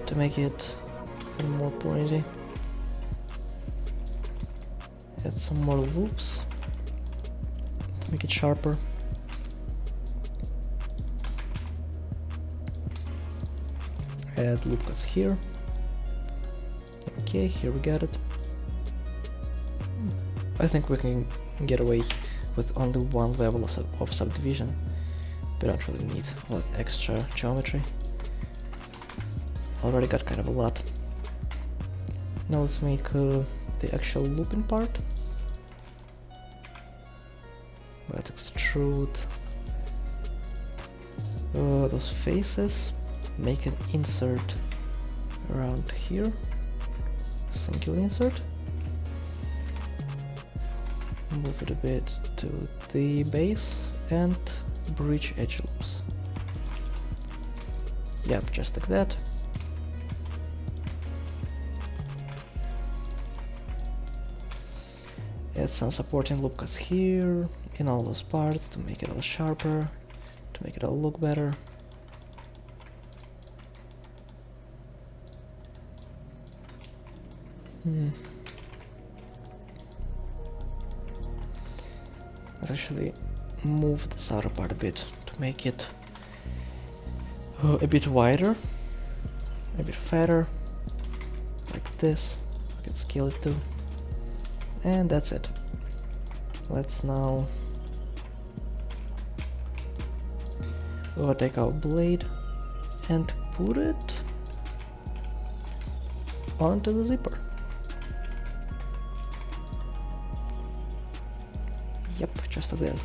to make it even more pointy. Add some more loops to make it sharper. Add loop cuts here. Okay, here we got it. I think we can get away with only one level of subdivision. We don't really need all that extra geometry. Already got kind of a lot. Now let's make the actual looping part. Let's extrude those faces. Make an insert around here. Single insert. Move it a bit to the base and bridge edge loops. Yep, just like that. Add some supporting loop cuts here in all those parts to make it all sharper, to make it all look better. Let's actually move this outer part a bit to make it a bit wider, a bit fatter, like this. We can scale it too. And that's it. Let's now take our blade and put it onto the zipper. Yep, just like that.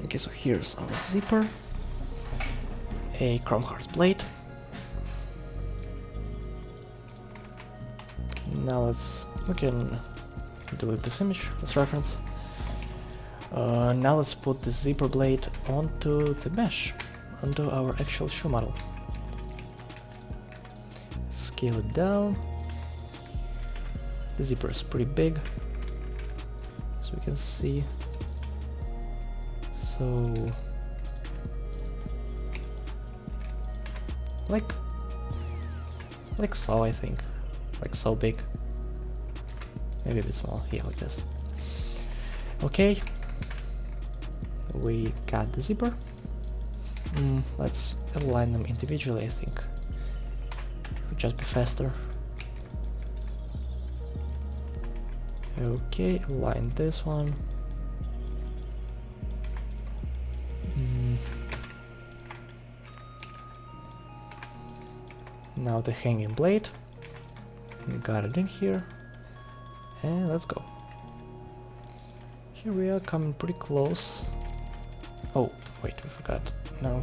Okay, so here's our zipper, a Chrome Hearts blade. Now we can delete this image, this reference. Now let's put the zipper blade onto the mesh, onto our actual shoe model. Scale it down. The zipper is pretty big, as we can see. So, like so, I think. Like so big. Maybe a bit small. Yeah, like this. Okay. We got the zipper. Let's align them individually, I think. It would just be faster. Okay, align this one. Now the hanging blade. We got it in here. And let's go. Here we are, coming pretty close. Oh, wait, we forgot. No.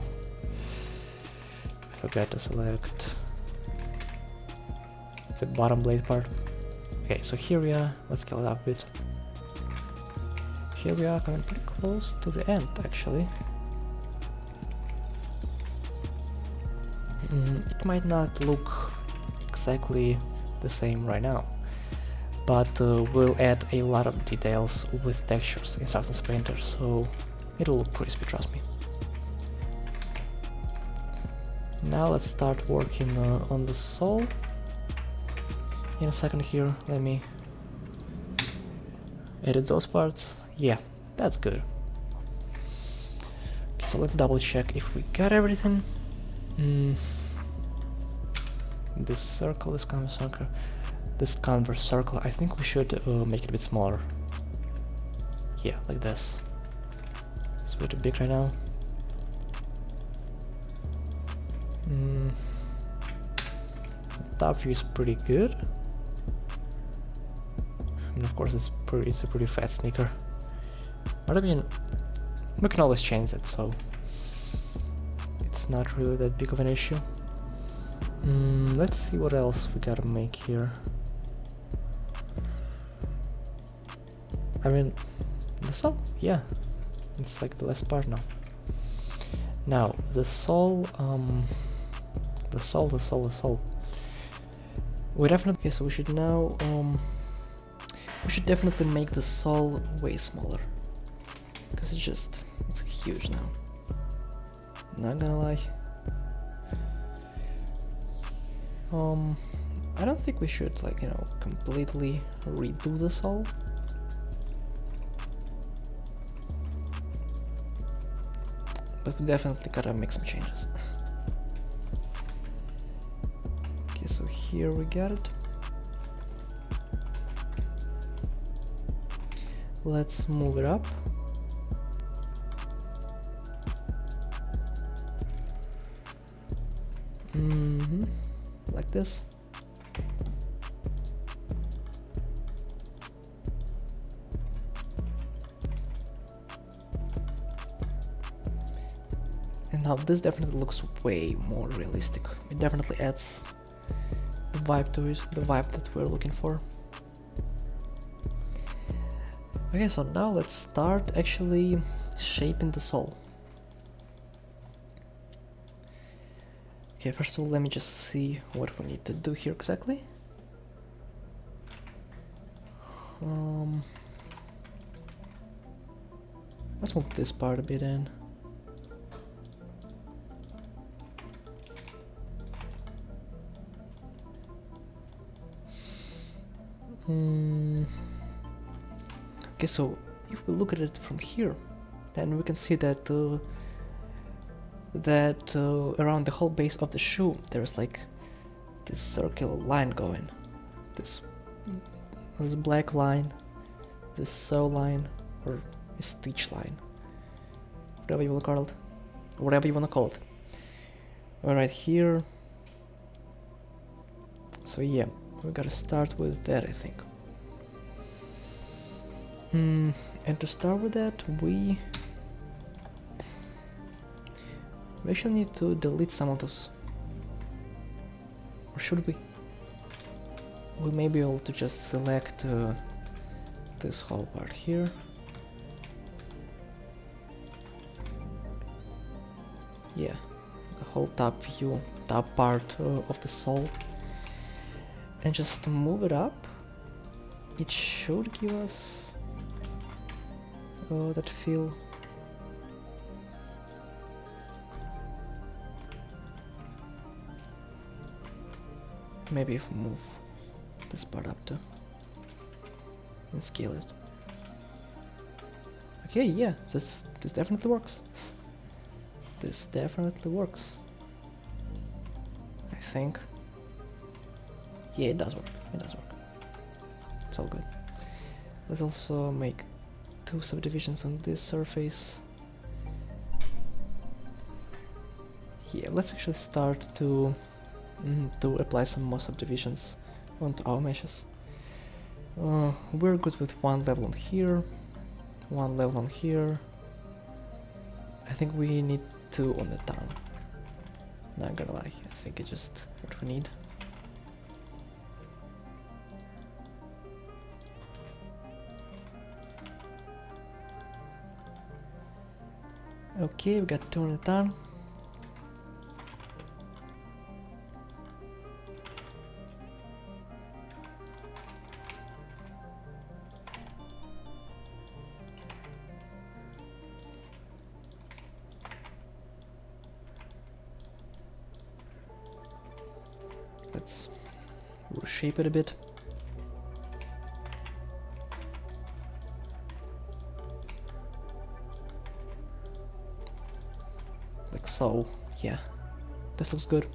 I forgot to select the bottom blade part. Okay, so here we are. Let's scale it up a bit. Here we are, coming pretty close to the end, actually. It might not look exactly the same right now, but we'll add a lot of details with textures in Substance Painter, so It'll look crispy, trust me. Now let's start working on the sole. In a second here, let me edit those parts. Yeah, that's good. Okay, so let's double check if we got everything. This circle, this Converse circle, I think we should make it a bit smaller. Yeah, like this. It's way too big right now. The top view is pretty good. And of course it's a pretty fat sneaker. But I mean, we can always change it, so it's not really that big of an issue. Let's see what else we gotta make here. I mean, the sole, yeah, it's like the last part now. Now the sole, the sole. We definitely, okay, so we should now, we should definitely make the sole way smaller, because it's huge now. Not gonna lie. I don't think we should, like, you know, completely redo the sole. But we definitely gotta make some changes. Okay, so here we got it. Let's move it up. Like this. And now this definitely looks way more realistic. It definitely adds the vibe to it, the vibe that we're looking for. Okay, so now let's start actually shaping the sole. Okay, first of all, let me just see what we need to do here exactly. Let's move this part a bit in. Okay, so if we look at it from here, then we can see that around the whole base of the shoe there's like this circular line going, this black line, this sew line, or a stitch line, whatever you want to call it, right here. So yeah, we gotta start with that, I think. And to start with that, we actually need to delete some of those. Or should we? We may be able to just select this whole part here. Yeah, the whole top view, top part of the sole. And just move it up. It should give us that feel. Maybe if we move this part up too and scale it. Okay, yeah, this definitely works. This definitely works, I think. Yeah, it does work. It does work. It's all good. Let's also make 2 subdivisions on this surface. Yeah, let's actually start to apply some more subdivisions onto our meshes. We're good with 1 level on here, 1 level on here. I think we need 2 on the down. Not gonna lie, I think it's just what we need. Okay, we got 2 on the down. let's reshape it a bit. Like so, yeah, this looks good.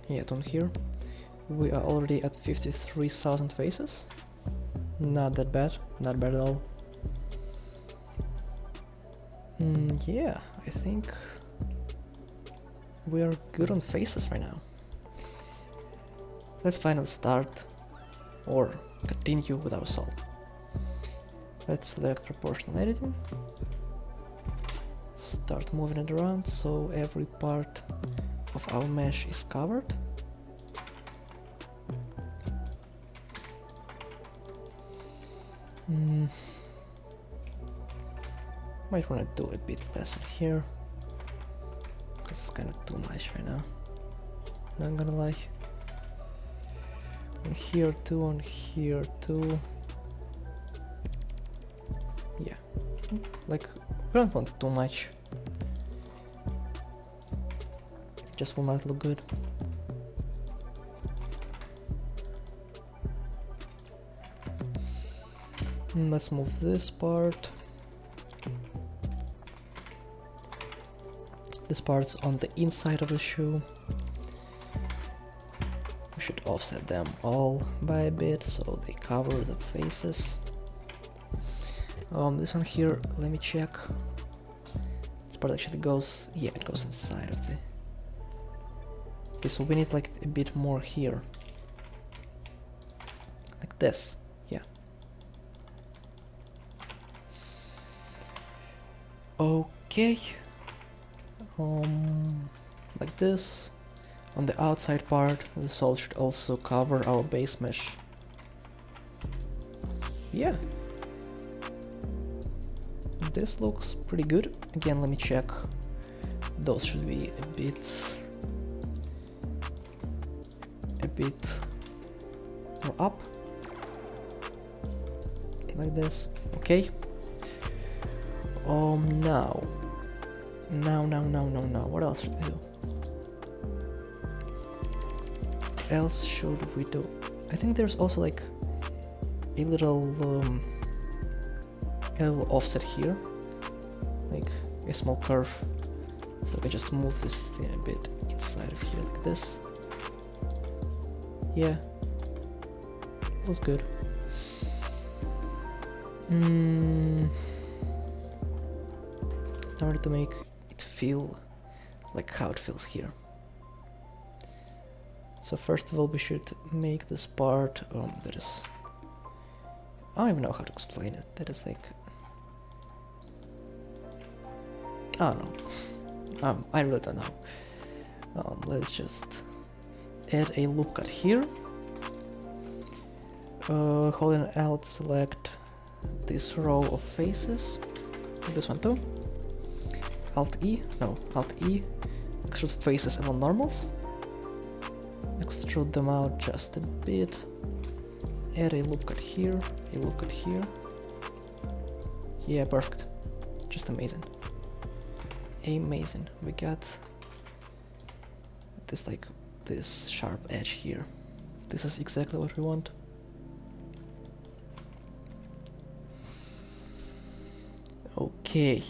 Yeah, down here we are already at 53,000 faces. Not that bad, not bad at all. Yeah, I think we are good on faces right now. Let's finally start or continue with our solve. Let's select proportional editing, start moving it around so every part of our mesh is covered. Might want to do a bit less here, because it's kind of too much right now, not gonna lie. On here too, on here too. Yeah, like, we don't want too much. Just will not look good. Let's move this part. This part's on the inside of the shoe. We should offset them all by a bit so they cover the faces. This one here, let me check. This part actually goes, yeah, it goes inside of the... Okay, so we need like a bit more here. Like this, yeah. Okay. Like this. On the outside part, the sole should also cover our base mesh. Yeah. This looks pretty good. Again, let me check. Those should be a bit more up. Like this. Okay. Now. What else should we do? What else should we do? I think there's also like a little offset here, like a small curve. So I just move this thing a bit inside of here, like this. Yeah, it was good. In order to make it feel like how it feels here. So first of all, we should make this part that is... I don't even know how to explain it. That is like... I don't know. I really don't know. Let's just add a loop cut here. Holding Alt, select this row of faces. This one too. Alt E, extrude faces and normals. Extrude them out just a bit. Add a loop cut here, a loop cut here. Yeah, perfect. Just amazing. Amazing. We got this like this sharp edge here. This is exactly what we want. Okay,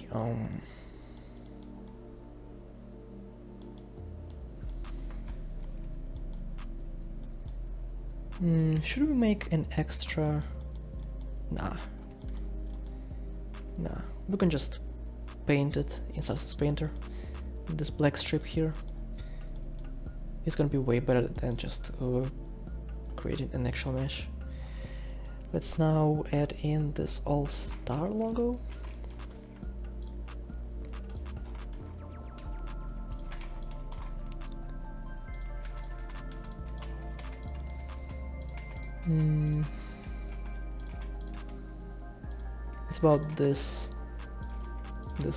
should we make an extra? Nah. We can just paint it in Substance Painter. This black strip here is gonna be way better than just creating an actual mesh. Let's now add in this all-star logo. It's about this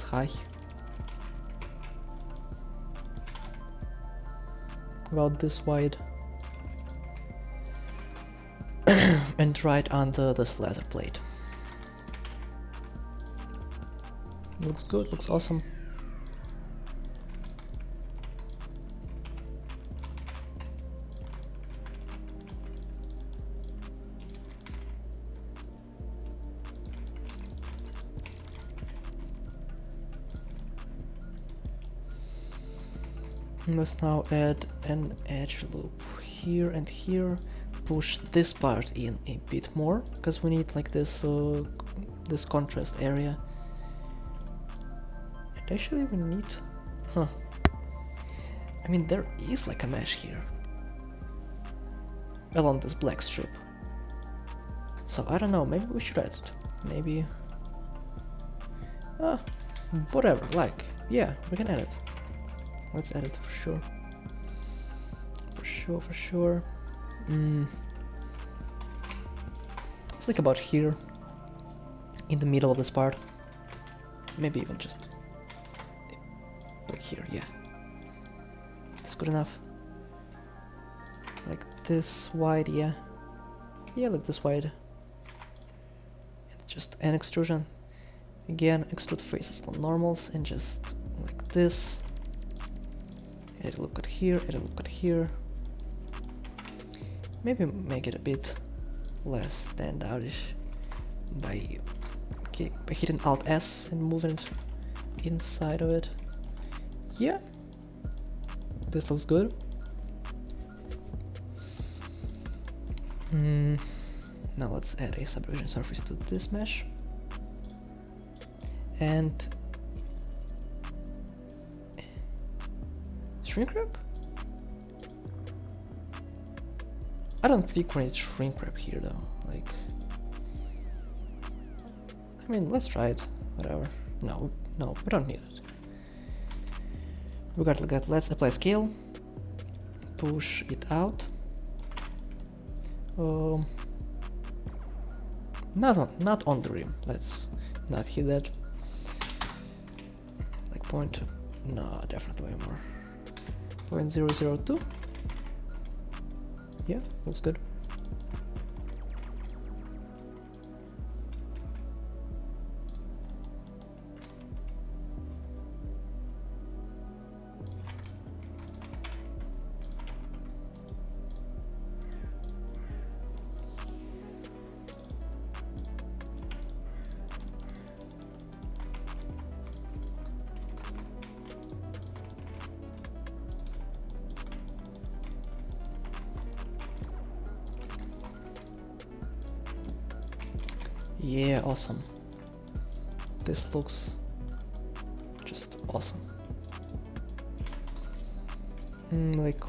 high. About this wide. And right under this leather plate. Looks good, looks awesome. Let's now add an edge loop here and here. Push this part in a bit more, because we need like this this contrast area. And actually we need... Huh. I mean, there is like a mesh here along this black strip. So I don't know, maybe we should add it. Maybe... whatever, like, yeah, we can add it. Let's add it for sure. For sure. It's like about here, in the middle of this part. Maybe even just like here, yeah. That's good enough. Like this wide, yeah. Yeah, like this wide. And just an extrusion. Again, extrude faces on normals and just like this. Add a look at here, add a look at here. Maybe make it a bit less standoutish by hitting Alt S and moving it inside of it. Yeah, this looks good. Now let's add a subdivision surface to this mesh. And shrink wrap? I don't think we need shrink wrap here though. Like, I mean, let's try it. Whatever. No, we don't need it. We got like that. Let's apply scale. Push it out. Not on the rim. Let's not hit that. Like point. No, definitely way more. 0.002. Yeah, looks good. Yeah, awesome. This looks just awesome. Like,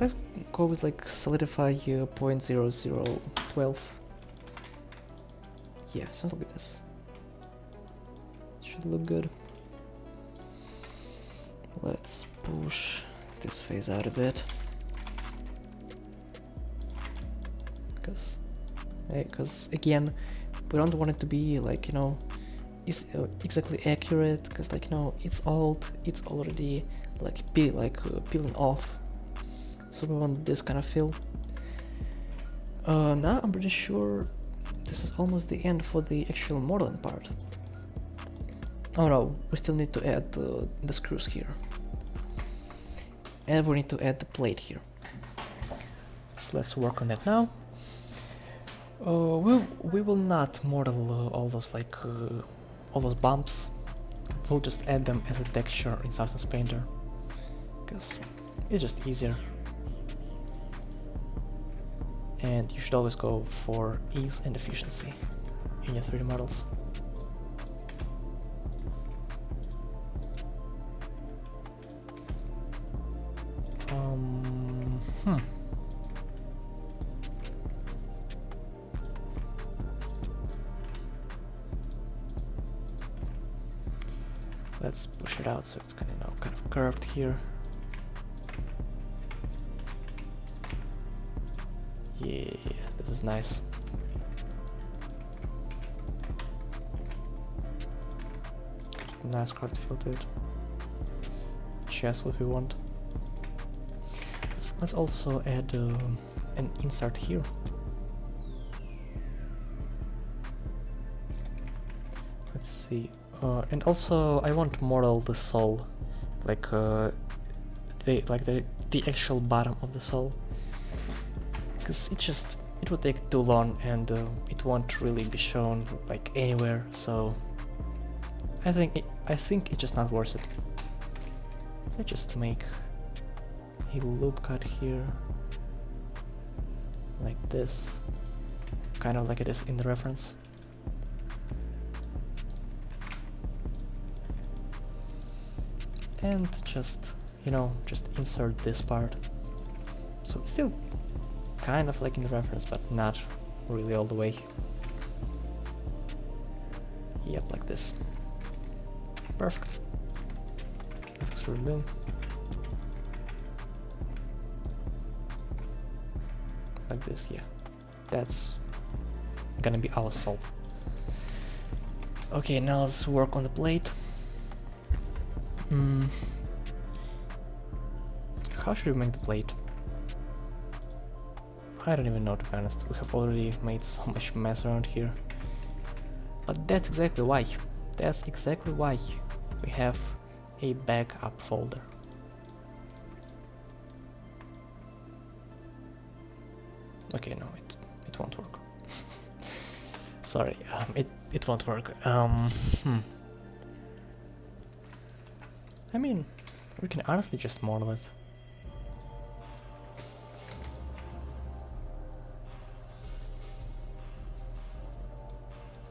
let's go with like solidify 0.0012. Yeah, something like this. Should look good. Let's push this phase out a bit. Because again, we don't want it to be like, you know, is exactly accurate, because like, you know, it's old, it's already like peeling off, so we want this kind of feel. Now I'm pretty sure this is almost the end for the actual modeling part. Oh no, we still need to add the screws here, and we need to add the plate here, so let's work on that now. We will not model all those all those bumps. We'll just add them as a texture in Substance Painter, because it's just easier. And you should always go for ease and efficiency in your 3D models. Let's push it out so it's kind of curved here. Yeah, this is nice. Nice card filtered. Just what we want. Let's also add an insert here. Let's see. And also, I want to model the sole, like the actual bottom of the sole, because it would take too long and it won't really be shown like anywhere. So I think it's just not worth it. Let's just make a loop cut here, like this, kind of like it is in the reference. And just, you know, just insert this part. So it's still kind of like in the reference, but not really all the way. Yep, like this. Perfect. Let's extrude boom. Like this, yeah. That's gonna be our salt. Okay, now let's work on the plate. How should we make the plate? I don't even know, to be honest. We have already made so much mess around here. But that's exactly why. That's exactly why we have a backup folder. Okay, no, it won't work. Sorry, it won't work. I mean, we can honestly just model it.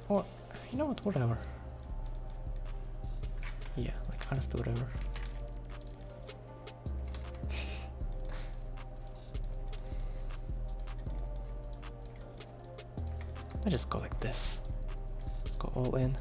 Or, you know what, whatever. Yeah, like honestly, whatever. I just go like this. Let's go all in.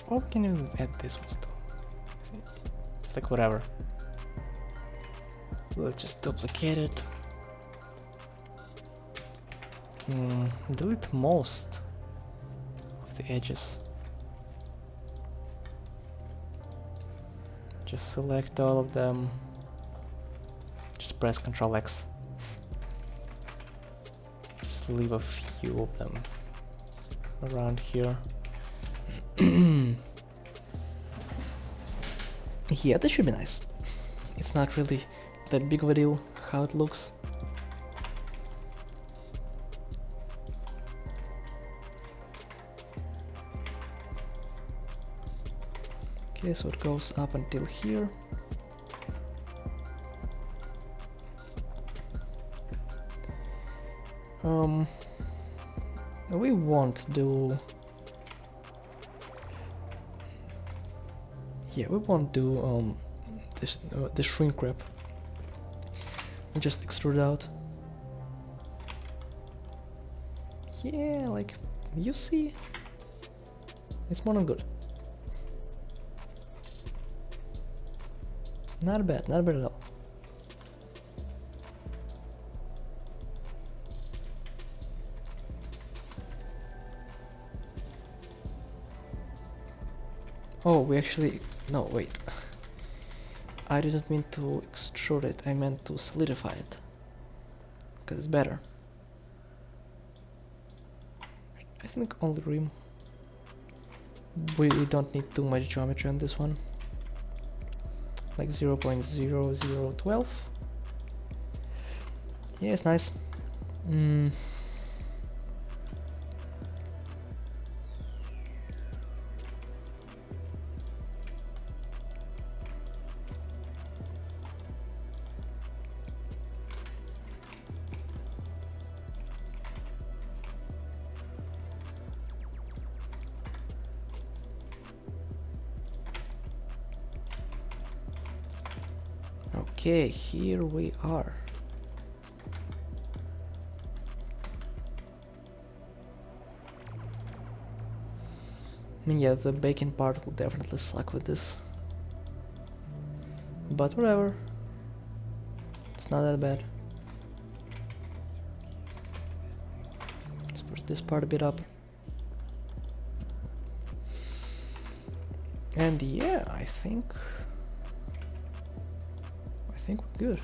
Or we can even add this one too. It's like whatever. Let's just duplicate it. Delete most of the edges. Just select all of them. Just press Ctrl X. Just leave a few of them around here. Yeah, that should be nice. It's not really that big of a deal how it looks. Okay, so it goes up until here. We won't do... Yeah, we won't do the shrink wrap. We'll just extrude out. Yeah, like, you see? It's more than good. Not bad at all. Oh, we actually... No, wait. I didn't mean to extrude it, I meant to solidify it. Because it's better. I think only rim. We don't need too much geometry on this one. Like 0.0012. Yeah, it's nice. Okay, here we are. I mean, yeah, the baking part will definitely suck with this. But whatever. It's not that bad. Let's push this part a bit up. And yeah, I think we're good.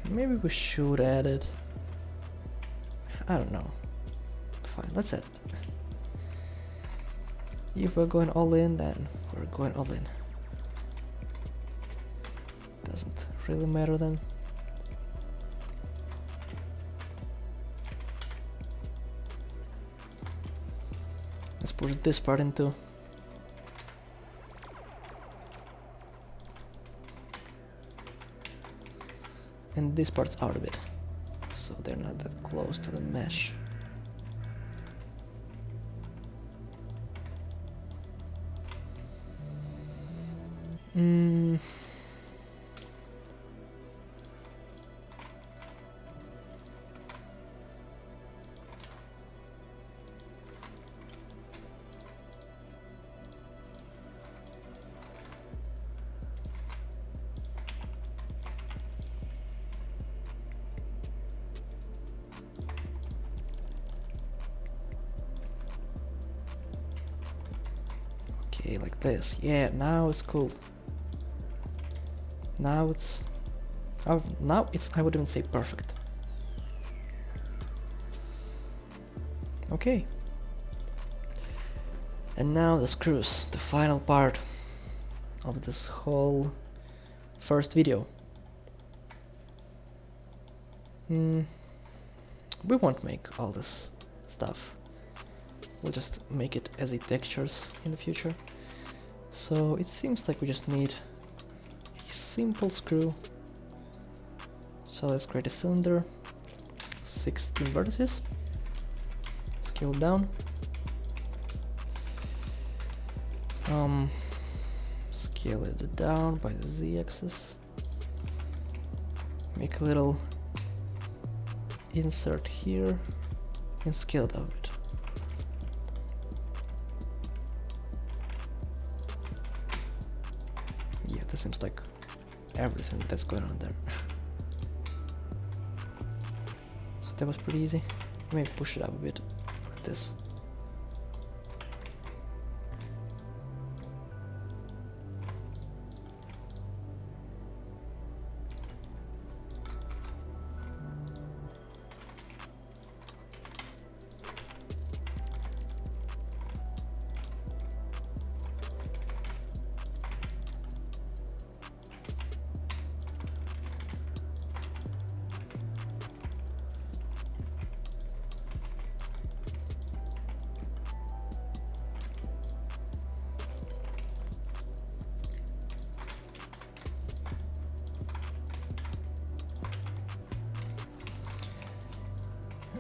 Maybe we should add it. I don't know. Fine, let's set it. If we're going all in, then we're going all in. Doesn't really matter then. Let's push this part into. And this part's out of it, so they're not that close to the mesh. Okay, like this. Yeah, now it's cool. Now it's I would even say perfect. Okay. And now the screws, the final part of this whole first video. We won't make all this stuff. We'll just make it as it textures in the future. So it seems like we just need a simple screw. So let's create a cylinder, 16 vertices, scale down, scale it down by the z-axis, make a little insert here and scale it out a bit. Yeah, that seems like everything that's going on there. So that was pretty easy. Maybe push it up a bit like this.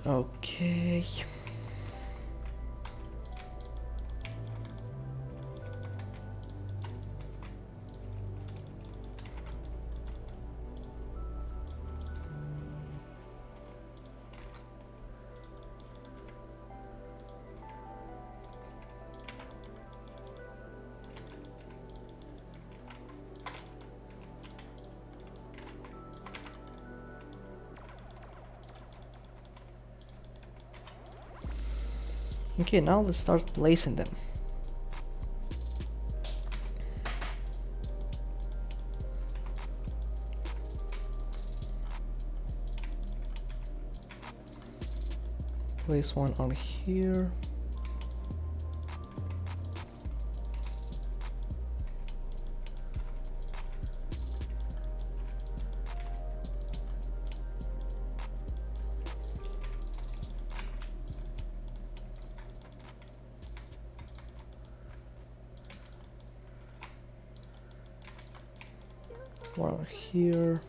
Okay. Okay, now let's start placing them. Place one on here. One here.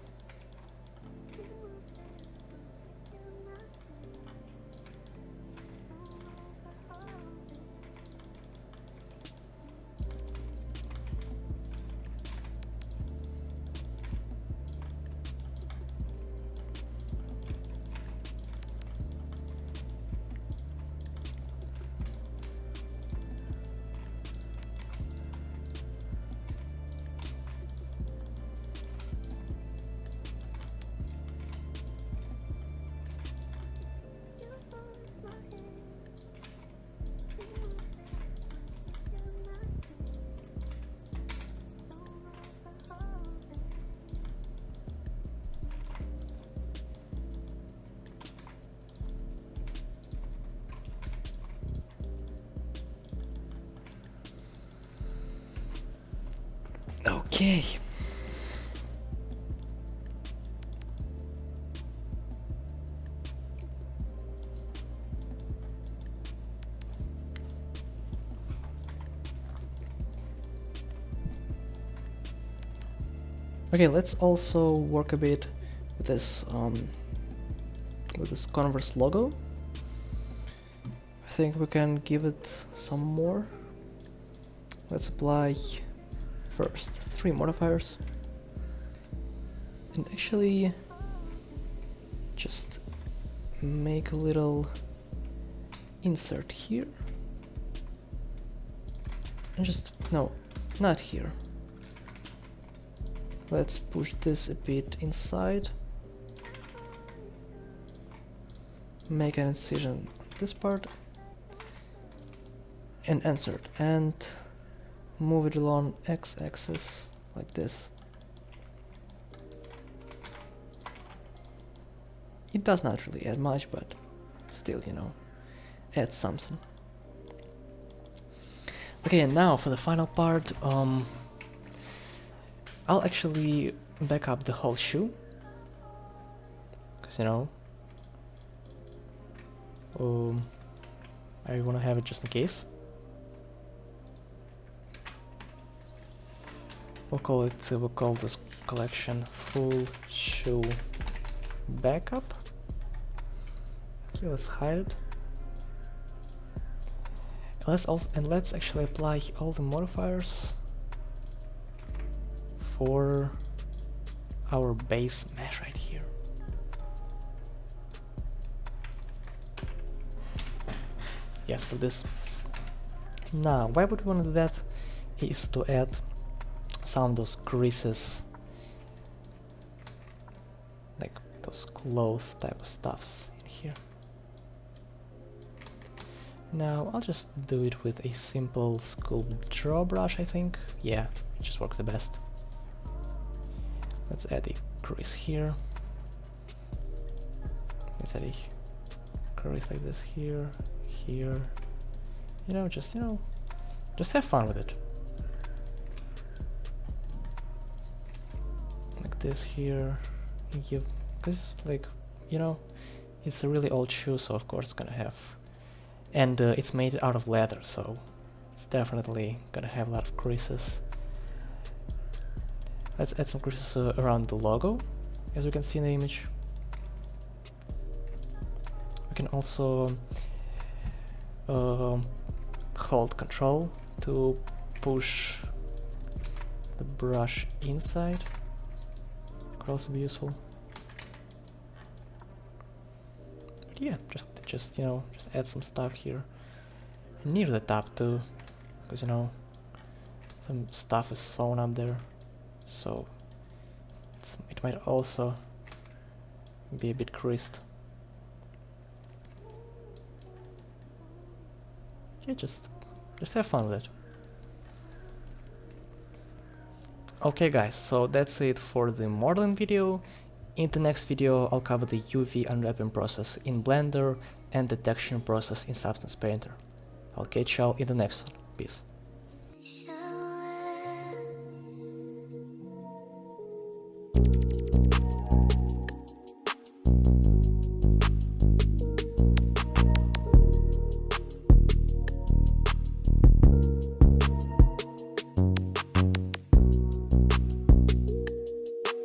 Okay. Okay, let's also work a bit with this Converse logo. I think we can give it some more. Let's apply first 3 modifiers and actually just make a little insert here and just, no, not here. Let's push this a bit inside, make an incision on this part and insert, and move it along x-axis like this. It does not really add much, but still, you know, adds something. Okay, and now for the final part, I'll actually back up the whole shoe, because, you know, I want to have it just in case. We'll call this collection Full Shoe Backup. Okay, let's hide it. Let's actually apply all the modifiers for our base mesh right here. Yes, for this. Now, why would we want to do that is to add some of those creases, like those cloth type of stuffs in here. Now I'll just do it with a simple sculpt draw brush, I think. Yeah, it just works the best. Let's add a crease here. Let's add a crease like this here, here. You know, just have fun with it. Like this here, because, like, you know, it's a really old shoe, so of course it's gonna have, and it's made out of leather, so it's definitely gonna have a lot of creases. Let's add some creases around the logo, as we can see in the image. We can also hold Control to push the brush inside. Could also be useful. But yeah, just you know, just add some stuff here near the top too, because, you know, some stuff is sewn up there, so it might also be a bit creased. Yeah, just have fun with it. Okay guys, so that's it for the modeling video. In the next video I'll cover the UV unwrapping process in Blender and the texturing process in Substance Painter. I'll catch y'all in the next one. Peace.